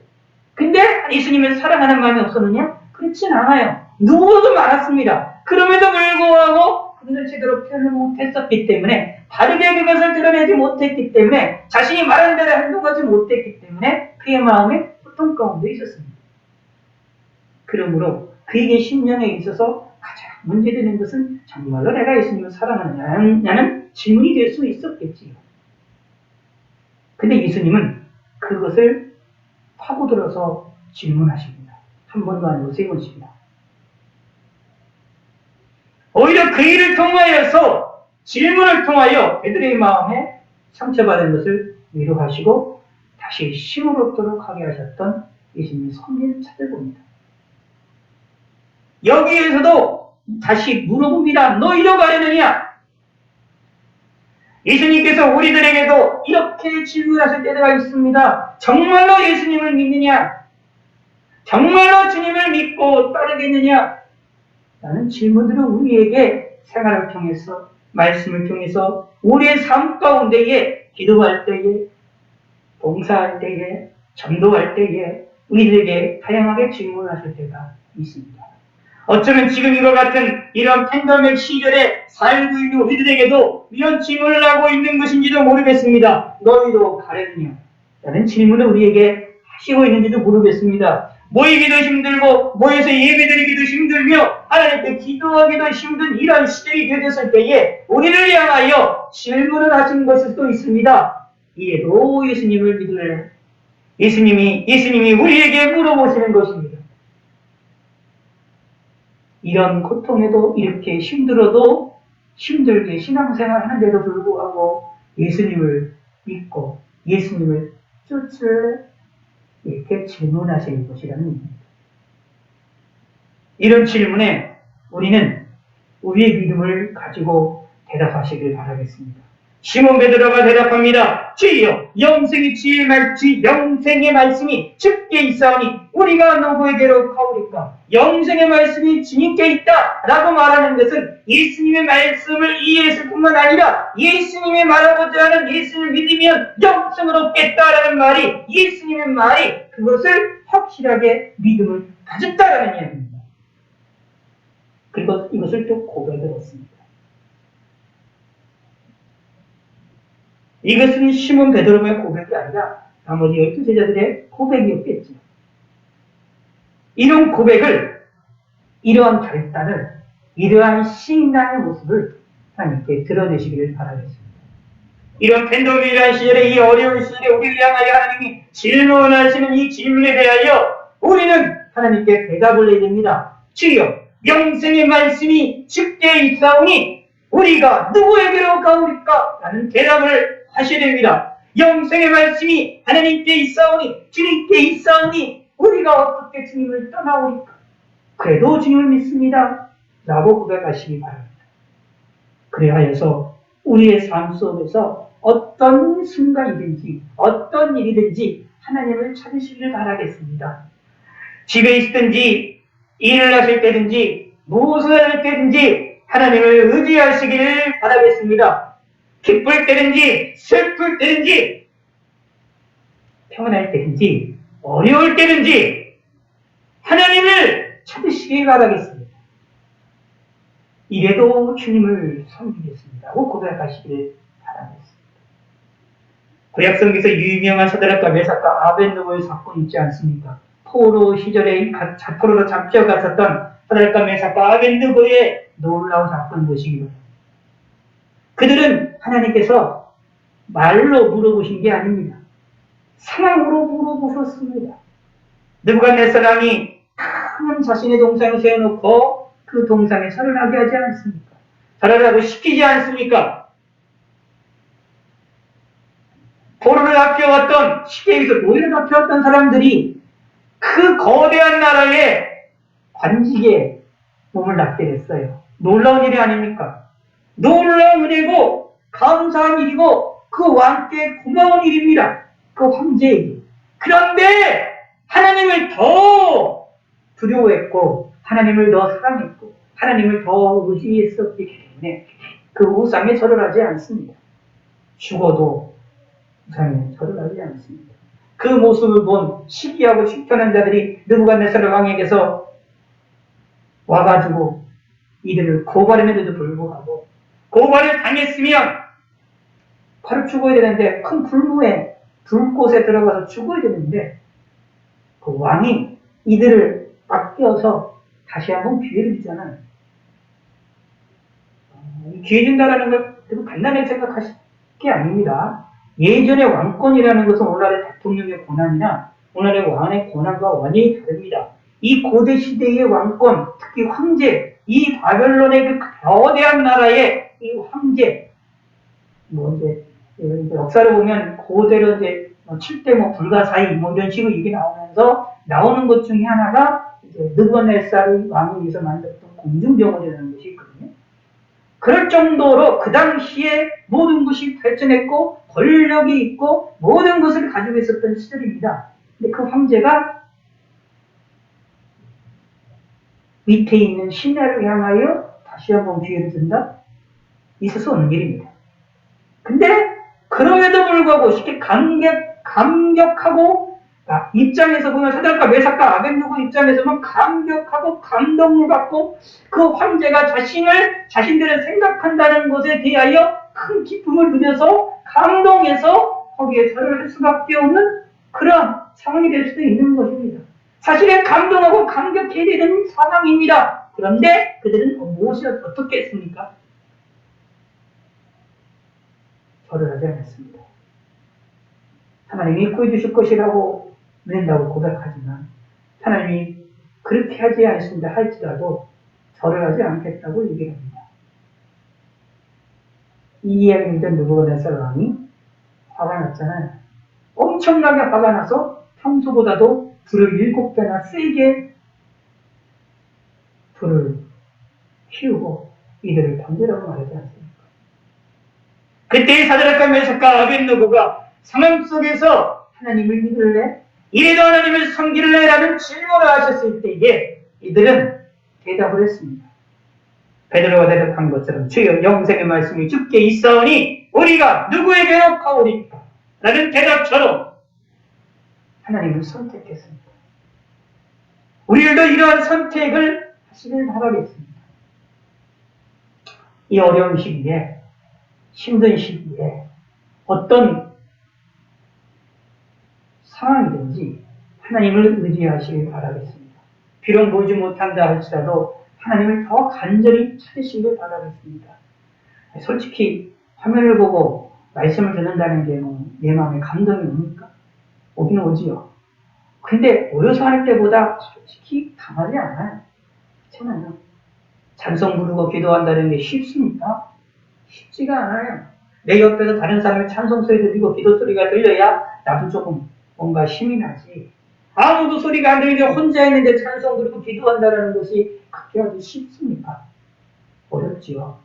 근데 예수님을 사랑하는 마음이 없었느냐? 그렇진 않아요. 누구도 많았습니다. 그럼에도 불구하고 그것을 제대로 표현을 못했었기 때문에, 바르게 그것을 드러내지 못했기 때문에, 자신이 말한 대로 행동하지 못했기 때문에 그의 마음에 고통 가운데 있었습니다. 그러므로 그에게 심령에 있어서 가장 문제되는 것은 정말로 내가 예수님을 사랑하느냐는 질문이 될 수 있었겠지요. 근데 예수님은 그것을 파고들어서 질문하십니다. 한 번도 아니고 3번씩이나. 오히려 그 일을 통하여서, 질문을 통하여 베드로의 마음에 상처받은 것을 위로하시고 다시 힘을 얻도록 하게 하셨던 예수님의 섭리를 찾아봅니다. 여기에서도 다시 물어봅니다. 너희도 가려느냐? 예수님께서 우리들에게도 이렇게 질문하실 때가 있습니다. 정말로 예수님을 믿느냐? 정말로 주님을 믿고 따르겠느냐? 라는 질문들은 우리에게 생활을 통해서, 말씀을 통해서, 우리의 삶 가운데에 기도할 때에, 봉사할 때에, 전도할 때에 우리들에게 다양하게 질문하실 때가 있습니다. 어쩌면 지금 이와 같은 이런 팬데믹 시절에 살고 있는 우리들에게도 이런 질문을 하고 있는 것인지도 모르겠습니다. 너희도 가려느냐? 라는 질문을 우리에게 하시고 있는지도 모르겠습니다. 모이기도 힘들고 모여서 예배드리기도 힘들며 하나님께 기도하기도 힘든 이런 시절이 되었을 때에 우리를 향하여 질문을 하신 것일 수도 있습니다. 이래도 예수님을 믿을래? 예수님이 우리에게 물어보시는 것입니다. 이런 고통에도 이렇게 힘들어도 힘들게 신앙생활 하는데도 불구하고 예수님을 믿고 예수님을 쫓을 이렇게 질문하시는 것이라는 의미입니다. 이런 질문에 우리는 우리의 믿음을 가지고 대답하시길 바라겠습니다. 시몬 베드로가 대답합니다. 주여, 영생의 말씀이 주께 있사오니 우리가 누구에게로 가오리까? 영생의 말씀이 주님께 있다 라고 말하는 것은 예수님의 말씀을 이해했을 뿐만 아니라 예수님이 말하고자 하는 예수를 믿으면 영생을 얻겠다라는 말이, 예수님의 말이 그것을 확실하게 믿음을 가졌다라는 이야기입니다. 그리고 이것을 또 고백을 했습니다. 이것은 시몬 베드로의 고백이 아니라 나머지 12제자들의 고백이었겠죠. 이런 고백을, 이러한 결단을, 이러한 신앙의 모습을 하나님께 드러내시기를 바라겠습니다. 이런 팬데믹이라는 시절에, 이 어려운 시절에 우리를 향하여 하나님이 질문하시는 이 질문에 대하여 우리는 하나님께 대답을 해야 됩니다. 주여, 영생의 말씀이 주께 있사오니 우리가 누구에게로 가오리까? 라는 대답을 하셔야 됩니다. 영생의 말씀이 하나님께 있사오니, 주님께 있사오니 우리가 어떻게 주님을 떠나오리까? 그래도 주님을 믿습니다 라고 고백하시기 바랍니다. 그래하여서 우리의 삶 속에서 어떤 순간이든지 어떤 일이든지 하나님을 찾으시길 바라겠습니다. 집에 있든지 일을 하실 때든지 무엇을 할 때든지 하나님을 의지하시기를 바라겠습니다. 기쁠 때든지 슬플 때든지 평안할 때든지 어려울 때든지 하나님을 찾으시길 바라겠습니다. 이래도 주님을 섬기겠습니다고 고백하시길 바라겠습니다. 구약성경에서 유명한 사드락과 메삭과 아벳느고의 사건이 있지 않습니까? 포로 시절에 포로로 잡혀갔었던 사드락과 메삭과 아벳느고의 놀라운 사건은 무엇이기로 합니다. 그들은 하나님께서 말로 물어보신 게 아닙니다. 상황으로 물어보셨습니다. 느부갓네살이 큰 자신의 동상을 세워놓고 그 동상에 절을 하게 하지 않습니까? 절을 하고 시키지 않습니까? 포로를 잡혀왔던, 쉽게 얘기해서 노예를 잡혀왔던 사람들이 그 거대한 나라의 관직에 몸을 납게 됐어요. 놀라운 일이 아닙니까? 놀라운 일이고 감사한 일이고 그 왕께 고마운 일입니다. 그 황제에게. 그런데 하나님을 더 두려워했고 하나님을 더 사랑했고 하나님을 더 의지했었기 때문에 그 우상에 절을 하지 않습니다. 죽어도 우상에 절을 하지 않습니다. 그 모습을 본 시기하고 식견한 자들이 느부갓네살 왕에게서 와가지고 이들을 고발했는데도 불구하고 고발을 당했으면 바로 죽어야 되는데 큰 불무에 불꽃에 들어가서 죽어야 되는데 그 왕이 이들을 아껴서 다시 한번 기회를 주잖아요. 기회 준다라는 걸 되게 간단하게 생각하실 게 아닙니다. 예전의 왕권이라는 것은 오늘날의 대통령의 권한이나 오늘날의 왕의 권한과 완전히 다릅니다. 이 고대 시대의 왕권, 특히 황제, 이 바벨론의 그 거대한 나라의 이 황제, 이제 역사를 보면 고대로 이제 7대 불가사의 이런 식으로 이게 나오면서 나오는 것 중에 하나가 이제 느부갓네살 왕에 의해서 만들었던 공중정원이라는 것이 있거든요. 그럴 정도로 그 당시에 모든 것이 발전했고 권력이 있고 모든 것을 가지고 있었던 시절입니다. 근데 그 황제가 밑에 있는 신하를 향하여 다시 한번 기회를 준다? 있을 수 없는 일입니다. 근데 그럼에도 불구하고 쉽게 감격하고 입장에서 보면 사드락과 메삭과 아벳느고 입장에서 보면 감격하고 감동을 받고 그 황제가 자신들을 생각한다는 것에 대하여 큰 기쁨을 누려서 감동해서 거기에 절을 할 수밖에 없는 그런 상황이 될 수도 있는 것입니다. 사실은 감동하고 감격해야 되는 상황입니다. 그런데 그들은 무엇을 어떻게 했습니까? 절을 하지 않았습니다. 하나님이 구해주실 것이라고 믿는다고 고백하지만 하나님이 그렇게 하지 않습니다 할지라도 절을 하지 않겠다고 얘기를 합니다. 이 이야기를 듣던 느부갓네살 왕이 화가 났잖아요. 엄청나게 화가 나서 평소보다도 불을 7배나 세게 불을 피우고 이들을 던지라고 말하지 않습니까? 그때 사드락과 메삭과 아벳느고가 상황 속에서 하나님을 믿을래? 이래도 하나님을 섬길래? 라는 질문을 하셨을 때에 이들은 대답을 했습니다. 베드로가 대답한 것처럼 주여 영생의 말씀이 주께 있사오니 우리가 누구에게로 가오리까? 라는 대답처럼 하나님을 선택했습니다. 우리들도 이러한 선택을 하시길 바라겠습니다. 이 어려운 시기에 힘든 시기에 어떤 상황이든지 하나님을 의지하시길 바라겠습니다. 비록 보지 못한다 할지라도 하나님을 더 간절히 찾으시길 바라겠습니다. 솔직히 화면을 보고 말씀을 듣는다는 게 내 마음에 감동이 옵니까? 오긴 오지요. 근데 어려서 할 때보다 솔직히 강하지 않아요. 그렇잖아요. 찬송 부르고 기도한다는 게 쉽습니까? 쉽지가 않아요. 내 옆에서 다른 사람의 찬송 소리 들리고 기도 소리가 들려야 나도 조금 뭔가 힘이 나지. 아무도 소리가 안 들리게 혼자 있는데 찬송 부르고 기도한다는 것이 그렇게 아주 쉽습니까? 어렵지요.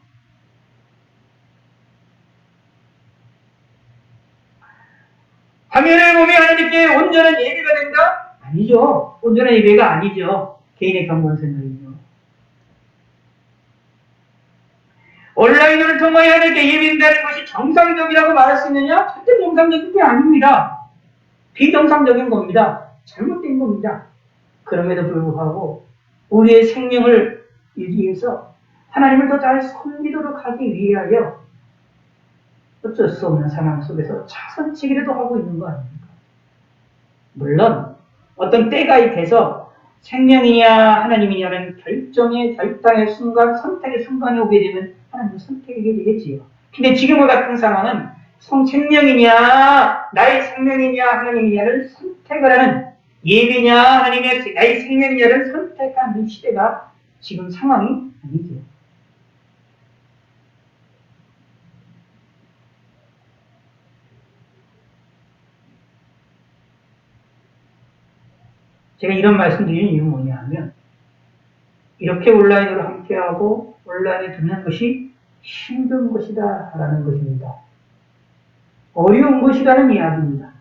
화면을 보면 하나님께 온전한 예배가 된다? 아니죠. 온전한 예배가 아니죠. 개인의 경건 생각이죠. 온라인을 통하여 하나님께 예배한다는 것이 정상적이라고 말할 수 있느냐? 절대 정상적인 게 아닙니다. 비정상적인 겁니다. 잘못된 겁니다. 그럼에도 불구하고 우리의 생명을 유지해서 하나님을 더 잘 섬기도록 하기 위하여 어쩔 수 없는 상황 속에서 차선치기라도 하고 있는 거 아닙니까? 물론 어떤 때가 돼서 생명이냐 하나님이냐는 결정의 순간, 선택의 순간이 오게 되면 하나님은 선택하게 되겠지요. 근데 지금과 같은 상황은 생명이냐 나의 생명이냐 하나님이냐를 선택을 하는 예배냐 하나님의 나의 생명이냐를 선택하는 시대가 지금 상황이 아니죠. 제가 이런 말씀 드리는 이유는 뭐냐면 이렇게 온라인으로 함께하고 온라인에 듣는 것이 힘든 것이다 라는 것입니다. 어려운 것이라는 이야기입니다.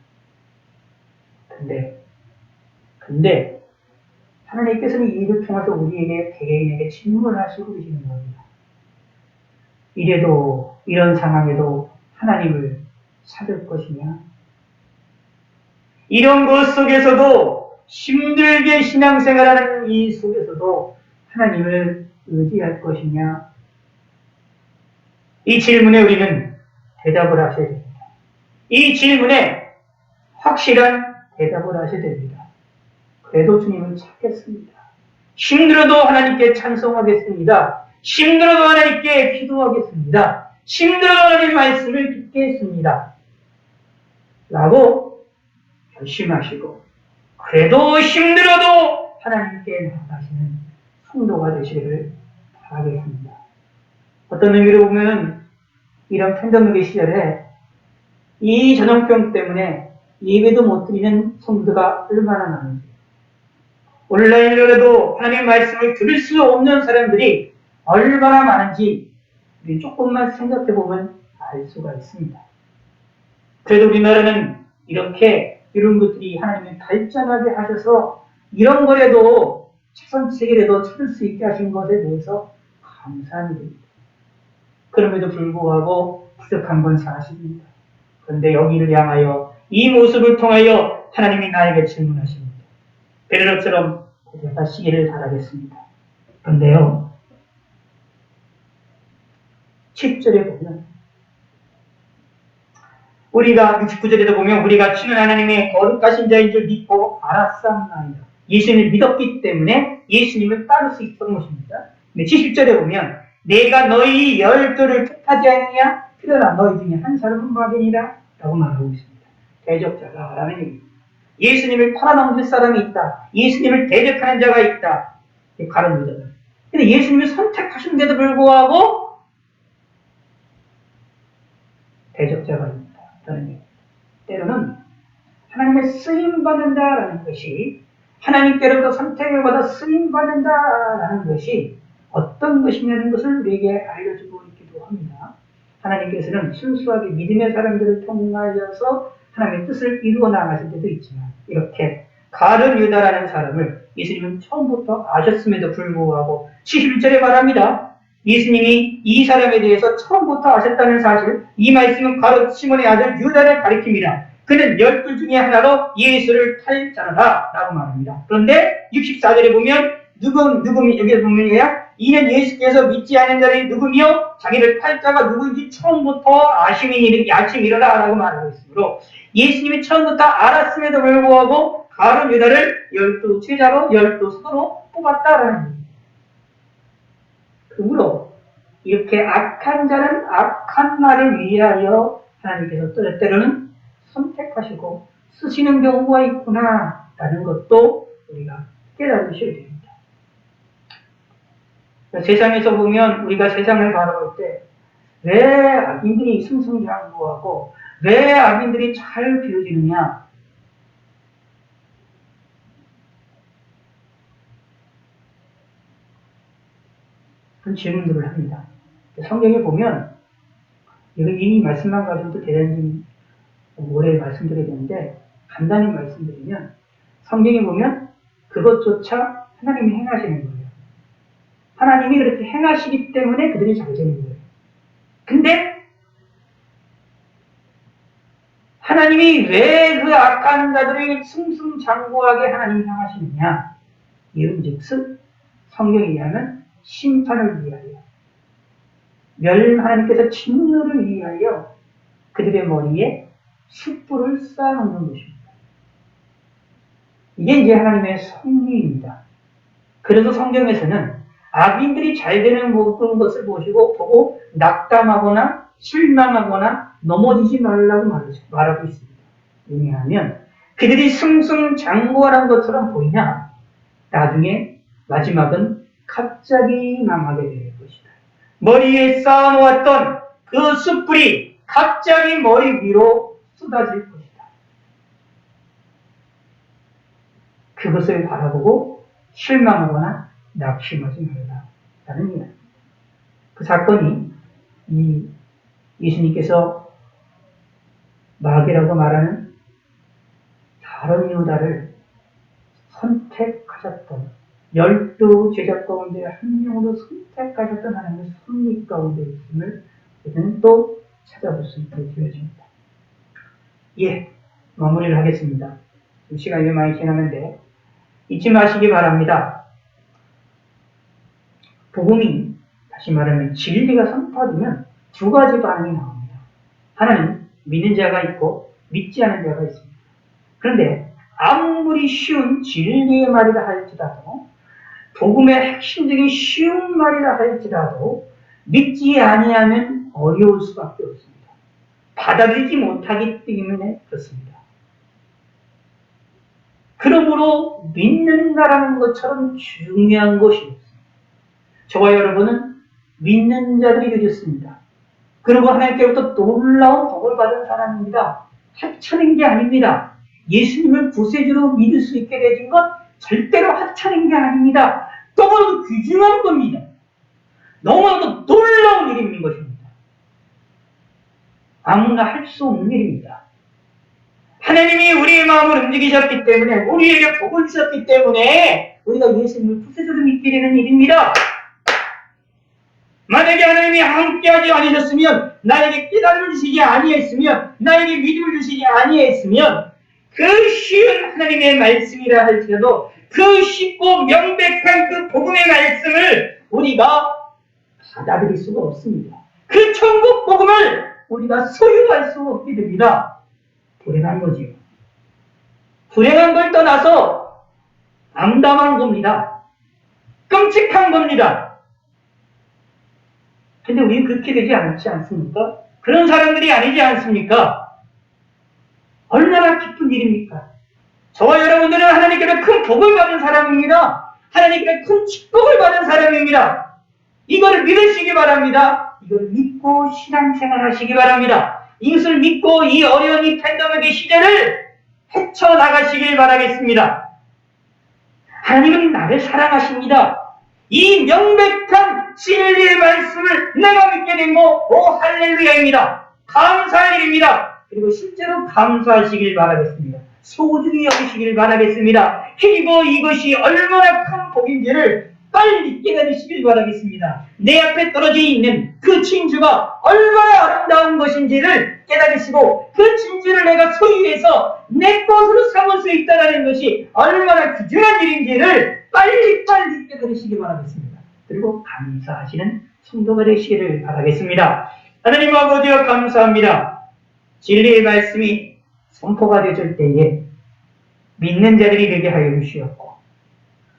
근데 하나님께서는 이 일을 통해서 우리에게 개개인에게 질문하시고 계시는 겁니다. 이래도 이런 상황에도 하나님을 찾을 것이냐? 이런 것 속에서도 힘들게 신앙생활하는 이 속에서도 하나님을 의지할 것이냐? 이 질문에 우리는 대답을 하셔야 됩니다. 이 질문에 확실한 대답을 하셔야 됩니다. 그래도 주님을 찾겠습니다. 힘들어도 하나님께 찬송하겠습니다. 힘들어도 하나님께 기도하겠습니다. 힘들어도 하나님의 말씀을 듣겠습니다. 라고 결심하시고 그래도 힘들어도 하나님께 나아가시는 성도가 되시기를 바라겠습니다. 어떤 의미로 보면 이런 팬데믹의 시절에 이 전염병 때문에 예배도 못 드리는 성도가 얼마나 많은지 온라인으로라도 하나님의 말씀을 들을 수 없는 사람들이 얼마나 많은지 우리 조금만 생각해보면 알 수가 있습니다. 그래도 우리나라는 이런 것들이 하나님이 발전하게 하셔서 이런 거라도 차선책이라도 찾을 수 있게 하신 것에 대해서 감사합니다. 그럼에도 불구하고 부족한 건 사실입니다. 그런데 여기를 향하여 이 모습을 통하여 하나님이 나에게 질문하십니다. 베드로처럼 대답하시기를 바라겠습니다. 그런데요, 7절에 보면 우리가 69절에도 보면 우리가 주는 하나님의 거룩하신 자인 줄 믿고 알았사옵나이다. 예수님을 믿었기 때문에 예수님을 따를 수 있었던 것입니다. 70절에 보면 내가 너희 12를 택하지 않느냐? 그러나 너희 중에 한 사람은 막이니라 라고 말하고 있습니다. 대적자라는 얘기입니다. 예수님을 팔아넘길 사람이 있다. 예수님을 대적하는 자가 있다. 가론 유다들. 근데 예수님을 선택하신데도 불구하고 대적자가 있다라는 얘기입니다. 때로는 하나님의 쓰임받는다라는 것이 하나님께로부터 선택을 받아 쓰임받는다라는 것이 어떤 것이냐는 것을 우리에게 알려주고 있기도 합니다. 하나님께서는 순수하게 믿음의 사람들을 통하여서 하나님의 뜻을 이루어 나가실 때도 있지만 이렇게 가룟 유다라는 사람을 예수님은 처음부터 아셨음에도 불구하고 71절에 말합니다. 예수님이 이 사람에 대해서 처음부터 아셨다는 사실, 이 말씀은 가룟 시몬의 아들 유다를 가리킵니다. 그는 12 중에 하나로 예수를 탈 자다 라고 말합니다. 그런데 64절에 보면 여기에 보면요, 이는 예수께서 믿지 않는 자들이 누구며 자기를 탈 자가 누구인지 처음부터 아심이 일어나 라고 말하고 있으므로 예수님이 처음부터 알았음에도 불구하고 가룟 유다를 12 제자로 12 수도로 뽑았다라는 겁니다. 그러므로 이렇게 악한 자는 악한 말을 위하여 하나님께서 때로는 선택하시고 쓰시는 경우가 있구나 라는 것도 우리가 깨달으셔야 됩니다. 세상에서 보면 우리가 세상을 바라볼 때 왜 악인들이 승승장구하고 왜 악인들이 잘 비워지느냐? 그런 질문들을 합니다. 성경에 보면 이 말씀만 가지고도 대단히 오래 말씀드려야 되는데 간단히 말씀드리면 성경에 보면 그것조차 하나님이 행하시는 거예요. 하나님이 그렇게 행하시기 때문에 그들이 잘 되는 거예요. 근데 하나님이 왜 그 악한 자들을 승승장구하게 하나님이 향하시느냐? 이은즉슨 성경에 의하면 심판을 위하여 하나님께서 진노를 위하여 그들의 머리에 숯불을 쌓아놓는 것입니다. 이게 이제 하나님의 섭리입니다. 그래서 성경에서는 악인들이 잘 되는 것을 보고 낙담하거나 실망하거나 넘어지지 말라고 말하고 있습니다. 왜냐하면 그들이 승승장구하는 것처럼 보이냐 나중에 마지막은 갑자기 망하게 될 것이다. 머리에 쌓아놓았던 그 숯불이 갑자기 머리 위로 쏟아질 것이다. 그것을 바라보고 실망하거나 낙심하지 말라라는 이야기. 그 사건이 예수님께서 마귀라고 말하는 다른 유다를 선택하셨던 12 제자 가운데 한 명으로 선택하셨던 하나님의 섭리 가운데 있음을 우리는 또 찾아볼 수 있게 되어집니다. 마무리를 하겠습니다. 좀 시간이 많이 지났는데 잊지 마시기 바랍니다. 복음이 다시 말하면 진리가 선포되면 두 가지 반응이 나옵니다. 하나는 믿는 자가 있고 믿지 않은 자가 있습니다. 그런데 아무리 쉬운 진리의 말이라 할지라도 복음의 핵심적인 쉬운 말이라 할지라도 믿지 아니하면 어려울 수밖에 없습니다. 받아들이지 못하기 때문에 그렇습니다. 그러므로 믿는다라는 것처럼 중요한 것이 없습니다. 저와 여러분은 믿는 자들이 되셨습니다. 그리고 하나님께로부터 놀라운 복을 받은 사람입니다. 하찮은 게 아닙니다. 예수님을 구세주로 믿을 수 있게 되신 것 절대로 하찮은 게 아닙니다. 너무나도 귀중한 겁니다. 너무나도 놀라운 일인 것입니다. 아무나 할 수 없는 일입니다. 하나님이 우리의 마음을 움직이셨기 때문에 우리에게 복을 주셨기 때문에 우리가 예수님을 구세주로 믿게 되는 일입니다. 만약에 하나님이 함께하지 않으셨으면 나에게 깨달음을 주시지 아니했으면 나에게 믿음을 주시지 아니했으면 그 쉬운 하나님의 말씀이라 할지라도 그 쉽고 명백한 그 복음의 말씀을 우리가 받아들일 수가 없습니다. 그 천국 복음을 우리가 소유할 수 없게 됩니다. 불행한 거지요. 불행한 걸 떠나서 암담한 겁니다. 끔찍한 겁니다. 근데 우리 그렇게 되지 않지 않습니까? 그런 사람들이 아니지 않습니까? 얼마나 기쁜 일입니까? 저와 여러분들은 하나님께서 큰 복을 받은 사람입니다. 하나님께서 큰 축복을 받은 사람입니다. 이걸 믿으시기 바랍니다. 이걸 믿고 신앙생활 하시기 바랍니다. 이것을 믿고 이 어려운 이 팬데믹의 시대를 헤쳐나가시길 바라겠습니다. 하나님은 나를 사랑하십니다. 이 명백한 진리의 말씀을 내가 믿게 된 거, 할렐루야입니다. 감사할 일입니다. 그리고 실제로 감사하시길 바라겠습니다. 소중히 여기시길 바라겠습니다. 그리고 이것이 얼마나 큰 복인지를 빨리 깨달으시길 바라겠습니다. 내 앞에 떨어져 있는 그 진주가 얼마나 아름다운 것인지를 깨달으시고 그 진주를 내가 소유해서 내 것으로 삼을 수 있다는 것이 얼마나 귀중한 일인지를 빨리 깨달으시기 바라겠습니다. 그리고 감사하시는 성도가 되시기를 바라겠습니다. 하나님 아버지여 감사합니다. 진리의 말씀이 선포가 되어질 때에 믿는 자들이 되게 하여 주시었고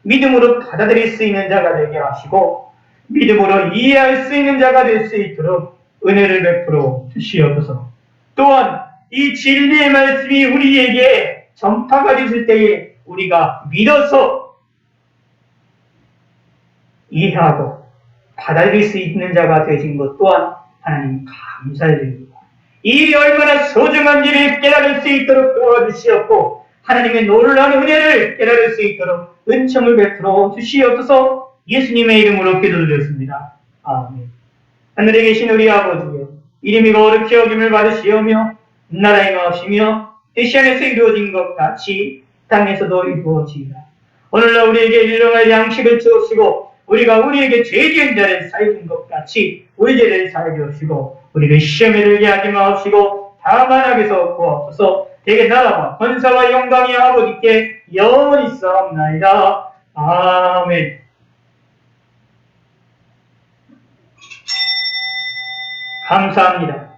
믿음으로 받아들일 수 있는 자가 되게 하시고 믿음으로 이해할 수 있는 자가 될 수 있도록 은혜를 베풀어 주시옵소서. 또한 이 진리의 말씀이 우리에게 전파가 되실 때에 우리가 믿어서 이해하고 받아들일 수 있는 자가 되신 것 또한 하나님 감사드립니다. 이 일이 얼마나 소중한지를 깨달을 수 있도록 도와주시었고 하나님의 놀라운 은혜를 깨달을 수 있도록 은총을 베풀어 주시옵소서. 예수님의 이름으로 기도드렸습니다. 아멘. 하늘에 계신 우리 아버지여, 이름이 거룩히 여김을 받으시오며 나라에 나오시며 뜻이 안에서 이루어진 것 같이 땅에서도 이루어지이다. 오늘날 우리에게 일용할 양식을 주옵시고 우리가 우리에게 죄 지은 자를 사해준 것 같이 우리 죄를 사해 주옵시고 우리를 시험에 들게 하지 마옵시고 다만 악에서 구하옵소서. 대개 나라와 권사와 영광이 아버지께 영원히 있사옵나이다. 아멘. 감사합니다.